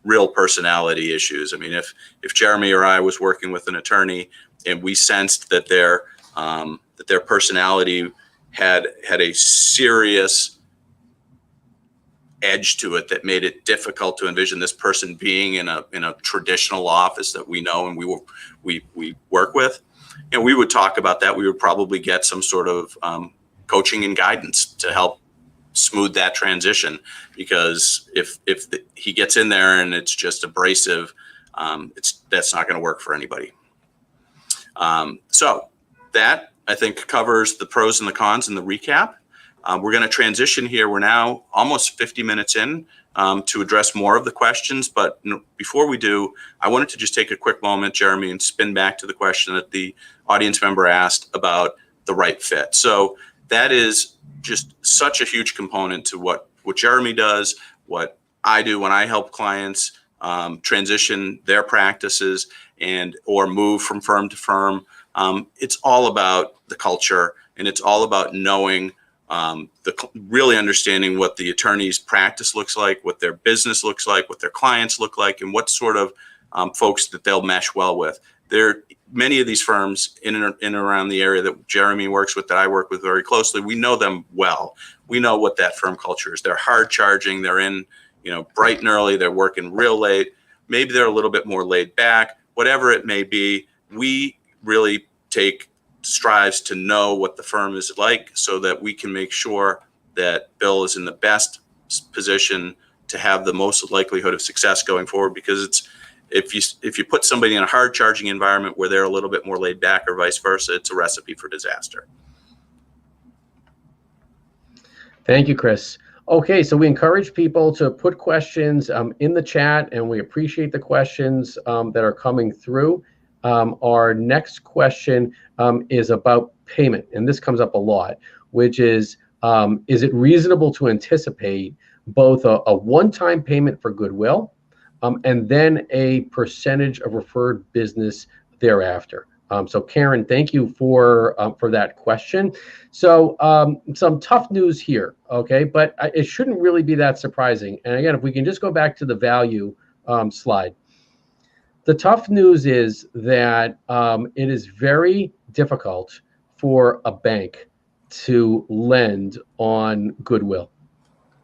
real personality issues. I mean, if Jeremy or I was working with an attorney and we sensed that their personality had a serious edge to it that made it difficult to envision this person being in a traditional office that we know and we work with, we would talk about that. We would probably get some sort of coaching and guidance to help smooth that transition, because if he gets in there and it's just abrasive, that's not going to work for anybody. So that, I think, covers the pros and the cons and the recap. We're going to transition here. We're now almost 50 minutes in to address more of the questions. But before we do, I wanted to just take a quick moment, Jeremy, and spin back to the question that the audience member asked about the right fit. So that is just such a huge component to what Jeremy does, what I do when I help clients transition their practices or move from firm to firm. It's all about the culture, and it's all about knowing, really understanding what the attorney's practice looks like, what their business looks like, what their clients look like, and what sort of folks that they'll mesh well with. Many of these firms in and around the area that Jeremy works with, that I work with very closely, we know them well. We know what that firm culture is. They're hard charging. They're in, bright and early. They're working real late. Maybe they're a little bit more laid back. Whatever it may be, we really take strives to know what the firm is like so that we can make sure that Bill is in the best position to have the most likelihood of success going forward. Because if you put somebody in a hard charging environment where they're a little bit more laid back or vice versa, it's a recipe for disaster.
Thank you, Chris. Okay, so we encourage people to put questions in the chat, and we appreciate the questions that are coming through. Our next question is about payment, and this comes up a lot, which is it reasonable to anticipate both a one-time payment for goodwill and then a percentage of referred business thereafter? So Karen, thank you for that question. So some tough news here, okay, but it shouldn't really be that surprising. And again, if we can just go back to the value slide. The tough news is that it is very difficult for a bank to lend on goodwill,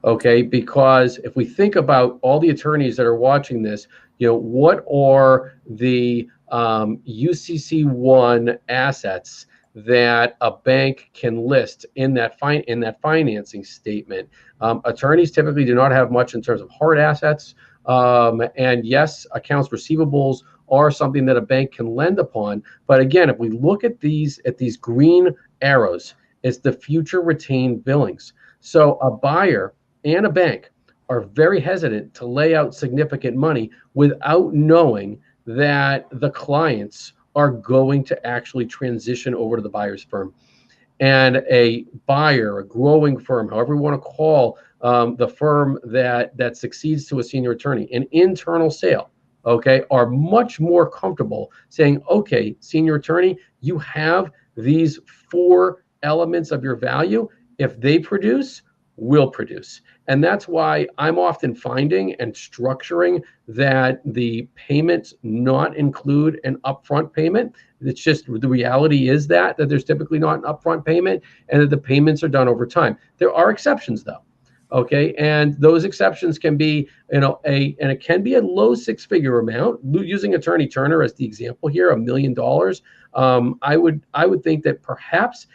okay? Because if we think about all the attorneys that are watching this, what are the UCC1 assets that a bank can list in that financing statement? Attorneys typically do not have much in terms of hard assets. And yes, accounts receivables are something that a bank can lend upon. But again, if we look at these green arrows, it's the future retained billings. So a buyer and a bank are very hesitant to lay out significant money without knowing that the clients are going to actually transition over to the buyer's firm. And a buyer, a growing firm, however you want to call the firm that succeeds to a senior attorney, an internal sale, okay, are much more comfortable saying, okay, senior attorney, you have these 4 elements of your value, if they produce, will produce. And that's why I'm often finding and structuring that the payments not include an upfront payment. It's just the reality is that there's typically not an upfront payment and that the payments are done over time. There are exceptions though. Okay, and those exceptions can be, and it can be a low 6-figure amount. Using Attorney Turner as the example here, $1 million. I would think that perhaps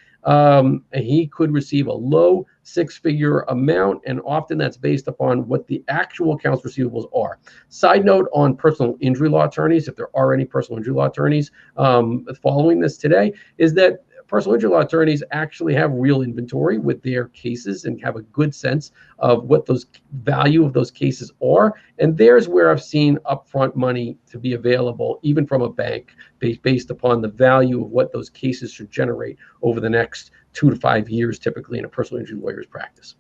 he could receive a low 6-figure amount, and often that's based upon what the actual accounts receivables are. Side note on personal injury law attorneys, if there are any personal injury law attorneys following this today, is that personal injury law attorneys actually have real inventory with their cases and have a good sense of what those value of those cases are. And there's where I've seen upfront money to be available, even from a bank, based upon the value of what those cases should generate over the next 2 to 5 years, typically in a personal injury lawyer's practice.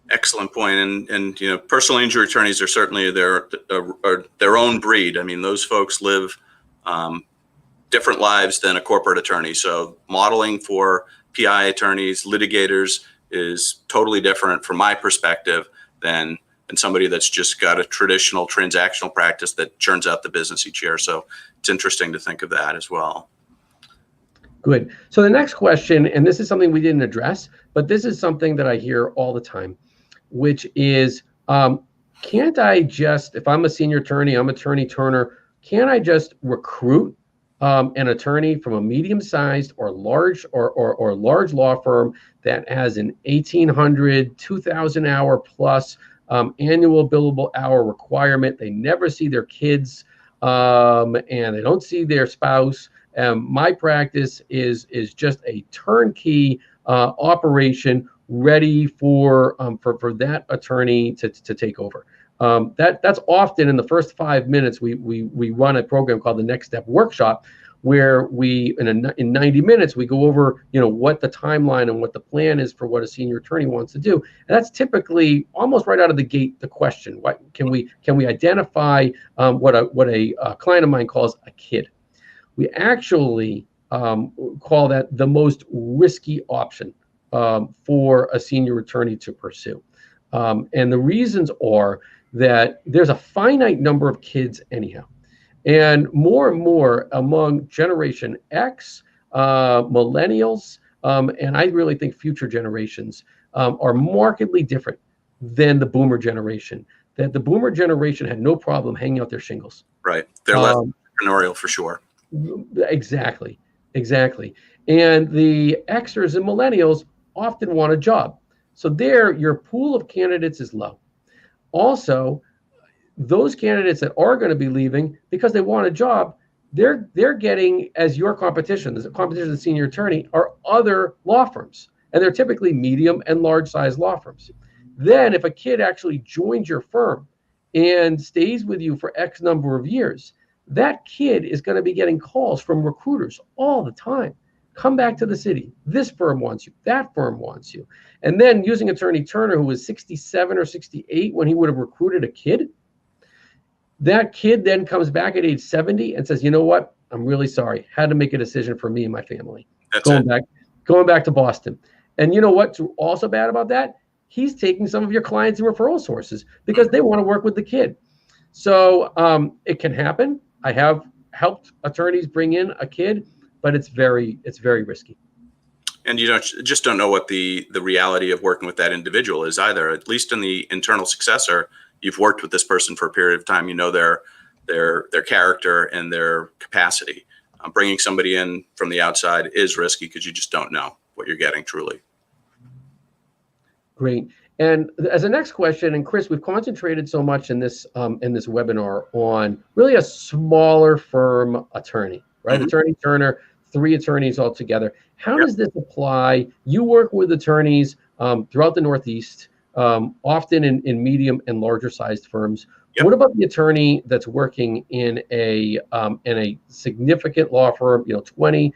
Excellent point. And you know, personal injury attorneys are certainly their own breed. I mean, those folks live different lives than a corporate attorney. So modeling for PI attorneys, litigators is totally different from my perspective than somebody that's just got a traditional transactional practice that churns out the business each year. So it's interesting to think of that as well.
Good. So the next question, and this is something we didn't address, but this is something that I hear all the time, which is, can't I just, if I'm a senior attorney, I'm Attorney Turner, can't I just recruit an attorney from a medium-sized or large or large law firm that has an 1,800, 2,000 hour plus annual billable hour requirement? They never see their kids and they don't see their spouse. My practice is just a turnkey operation ready for that attorney to take over. That's often in the first 5 minutes. We run a program called the Next Step Workshop, where we in 90 minutes we go over what the timeline and what the plan is for what a senior attorney wants to do. And that's typically almost right out of the gate the question: what can we identify what a client of mine calls a kid? We actually call that the most risky option for a senior attorney to pursue. And the reasons are that there's a finite number of kids anyhow. And more among Generation X, millennials, and I really think future generations are markedly different than the boomer generation. That the boomer generation had no problem hanging out their shingles.
Right. They're less entrepreneurial for sure.
Exactly. And the Xers and millennials often want a job. So there, your pool of candidates is low. Also, those candidates that are going to be leaving because they want a job, they're getting as your competition. The competition of the senior attorney are other law firms, and they're typically medium and large size law firms. Then if a kid actually joins your firm and stays with you for X number of years, that kid is going to be getting calls from recruiters all the time. Come back to the city. This firm wants you. That firm wants you. And then using Attorney Turner, who was 67 or 68 when he would have recruited a kid, that kid then comes back at age 70 and says, you know what? I'm really sorry. Had to make a decision for me and my family. Going back to Boston. And you know what's also bad about that? He's taking some of your clients and referral sources because they want to work with the kid. So it can happen. I have helped attorneys bring in a kid, but it's very risky.
And you just don't know what the reality of working with that individual is either. At least in the internal successor, you've worked with this person for a period of time. You know their character and their capacity. Bringing somebody in from the outside is risky because you just don't know what you're getting truly.
Great. And as a next question, and Chris, we've concentrated so much in this webinar on really a smaller firm attorney, right? Mm-hmm. Attorney Turner, 3 attorneys altogether. How does this apply? You work with attorneys throughout the Northeast, often in medium and larger sized firms. Yep. What about the attorney that's working in a significant law firm, 20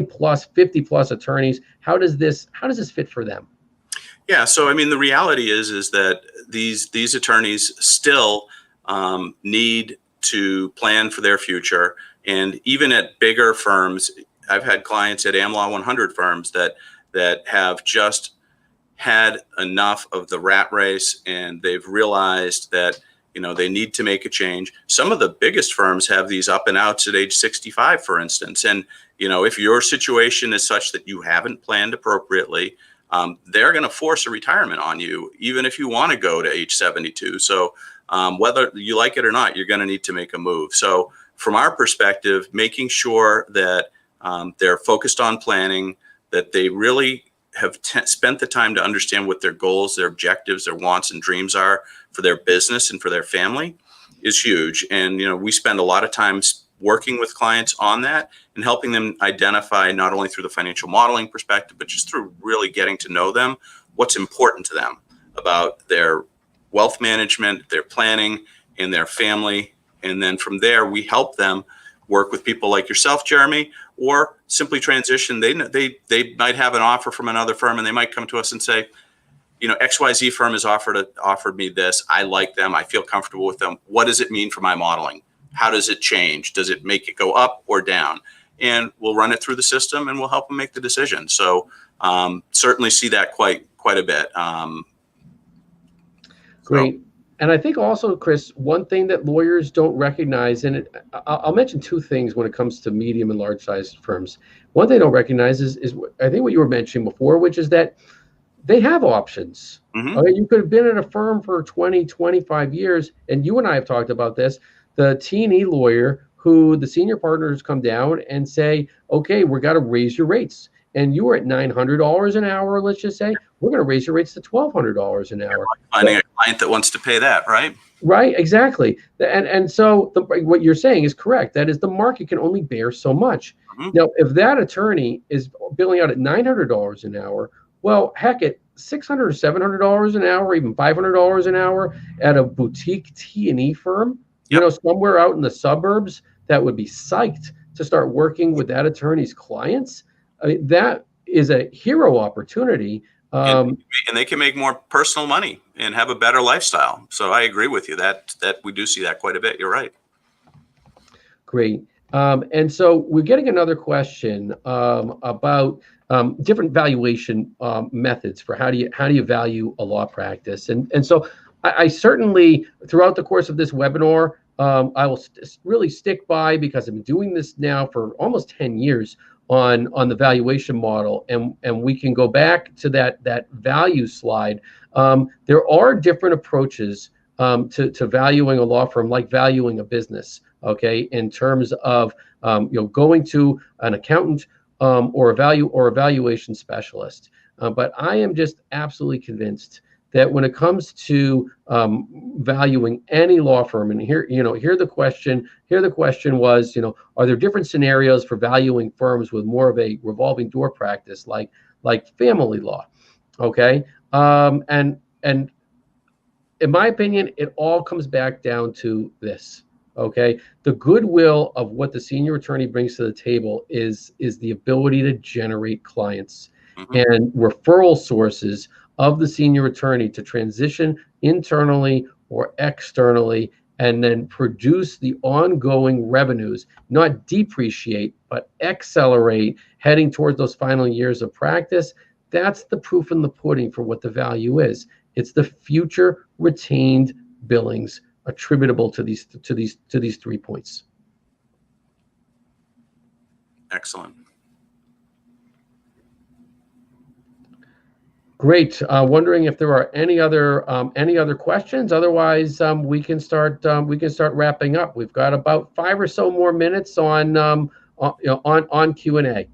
plus, 50 plus attorneys? How does this fit for them?
Yeah, so I mean, the reality is that these attorneys still need to plan for their future And even at bigger firms, I've had clients at AmLaw 100 firms that have just had enough of the rat race, and they've realized that, you know, they need to make a change. Some of the biggest firms have these up and outs at age 65, for instance. And, you know, if your situation is such that you haven't planned appropriately, they're going to force a retirement on you, even if you want to go to age 72. So whether you like it or not, you're going to need to make a move. So from our perspective, making sure that they're focused on planning, that they really have spent the time to understand what their goals, their objectives, their wants and dreams are for their business and for their family is huge. And, you know, we spend a lot of time working with clients on that and helping them identify, not only through the financial modeling perspective, but just through really getting to know them, what's important to them about their wealth management, their planning, and their family. And then from there, we help them work with people like yourself, Jeremy, or simply transition. They might have an offer from another firm, and they might come to us and say, you know, XYZ firm has offered me this. I like them. I feel comfortable with them. What does it mean for my modeling? How does it change? Does it make it go up or down? And we'll run it through the system, and we'll help them make the decision. So certainly see that quite a bit.
Great. And I think also, Chris, one thing that lawyers don't recognize, and I'll mention two things when it comes to medium and large sized firms. One thing they don't recognize is I think what you were mentioning before, which is that they have options.
Mm-hmm.
Okay, you could have been at a firm for 20, 25 years, and you and I have talked about this. The T&E lawyer who the senior partners come down and say, okay, we're got to raise your rates. And you were at $900 an hour, let's just say, we're going to raise your rates to $1,200 an hour.
Finding a client that wants to pay that, right?
Right, exactly. And so what you're saying is correct. That is, the market can only bear so much.
Mm-hmm.
Now, if that attorney is billing out at $900 an hour, well, heck, at $600 or $700 an hour, even $500 an hour at a boutique T&E firm, you know, somewhere out in the suburbs, that would be psyched to start working with that attorney's clients. I mean, that is a hero opportunity.
And they can make more personal money and have a better lifestyle. So I agree with you that we do see that quite a bit. You're right.
Great. And so we're getting another question about different valuation methods for how do you value a law practice. And so I certainly, throughout the course of this webinar, I will really stick by, because I've been doing this now for almost 10 years on the valuation model, and we can go back to that value slide. There are different approaches to valuing a law firm, like valuing a business. Okay, in terms of going to an accountant or a valuation specialist. But I am just absolutely convinced that when it comes to valuing any law firm, and here the question was, are there different scenarios for valuing firms with more of a revolving door practice, like family law? Okay, and in my opinion, it all comes back down to this. Okay, the goodwill of what the senior attorney brings to the table is the ability to generate clients and referral sources of the senior attorney to transition internally or externally, and then produce the ongoing revenues, not depreciate, but accelerate, heading towards those final years of practice. That's the proof in the pudding for what the value is. It's the future retained billings attributable to these 3 points.
Excellent.
Great. Wondering if there are any other questions. Otherwise, we can start wrapping up. We've got about 5 or so more minutes on Q&A.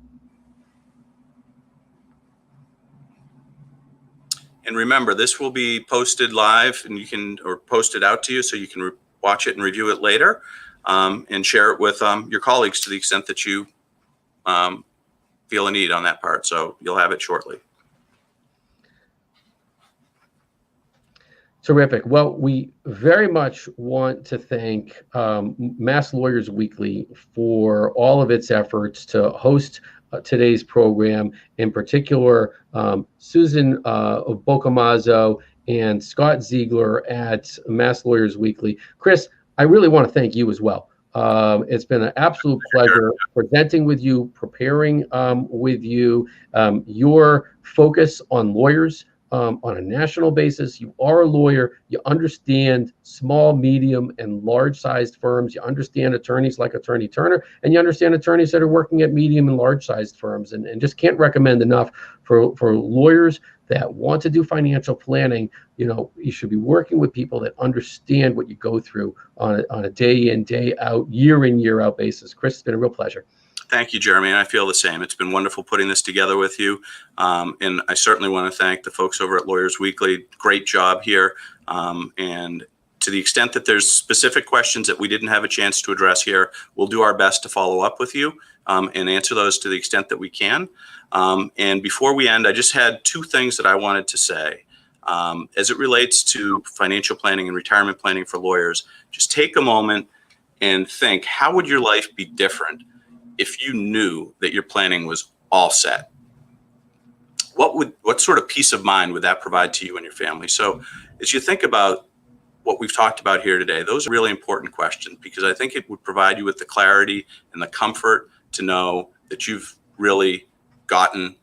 And remember, this will be posted live, and or posted out to you, so you can watch it and review it later, and share it with your colleagues to the extent that you feel a need on that part. So you'll have it shortly.
Terrific. Well, we very much want to thank Mass Lawyers Weekly for all of its efforts to host today's program, in particular Susan Bocamazzo and Scott Ziegler at Mass Lawyers Weekly. Chris, I really want to thank you as well It's been an absolute pleasure presenting with you, preparing with you. Your focus on lawyers on a national basis. You are a lawyer. You understand small, medium, and large-sized firms. You understand attorneys like Attorney Turner, and you understand attorneys that are working at medium and large-sized firms. And just can't recommend enough for lawyers that want to do financial planning. You should be working with people that understand what you go through on a day in, day out, year in, year out basis. Chris, it's been a real pleasure.
Thank you, Jeremy, and I feel the same. It's been wonderful putting this together with you, and I certainly want to thank the folks over at Lawyers Weekly. Great job here, and to the extent that there's specific questions that we didn't have a chance to address here, we'll do our best to follow up with you and answer those to the extent that we can. And before we end, I just had two things that I wanted to say. As it relates to financial planning and retirement planning for lawyers, just take a moment and think, how would your life be different if you knew that your planning was all set? What sort of peace of mind would that provide to you and your family? So as you think about what we've talked about here today, those are really important questions, because I think it would provide you with the clarity and the comfort to know that you've really gotten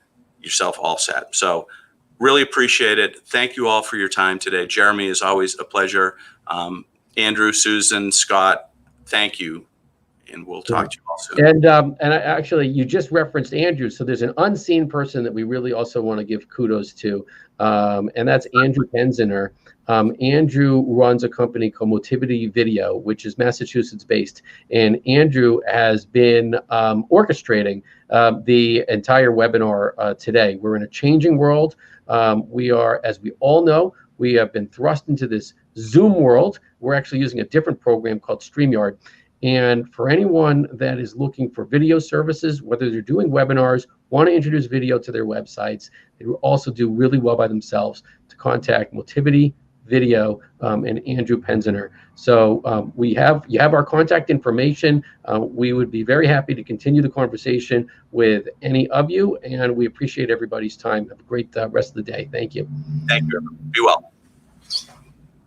yourself all set. So really appreciate it. Thank you all for your time today. Jeremy, is always a pleasure. Andrew, Susan, Scott, thank you. And we'll talk to you all soon.
And actually, you just referenced Andrew. So there's an unseen person that we really also want to give kudos to, and that's Andrew Penziner. Andrew runs a company called Motivity Video, which is Massachusetts-based. And Andrew has been orchestrating the entire webinar today. We're in a changing world. We are, as we all know, we have been thrust into this Zoom world. We're actually using a different program called StreamYard. And for anyone that is looking for video services, whether they're doing webinars, want to introduce video to their websites, they will also do really well by themselves, to contact Motivity Video and Andrew Penziner. So you have our contact information. We would be very happy to continue the conversation with any of you, and we appreciate everybody's time. Have a great rest of the day. Thank you.
Thank you. Be well.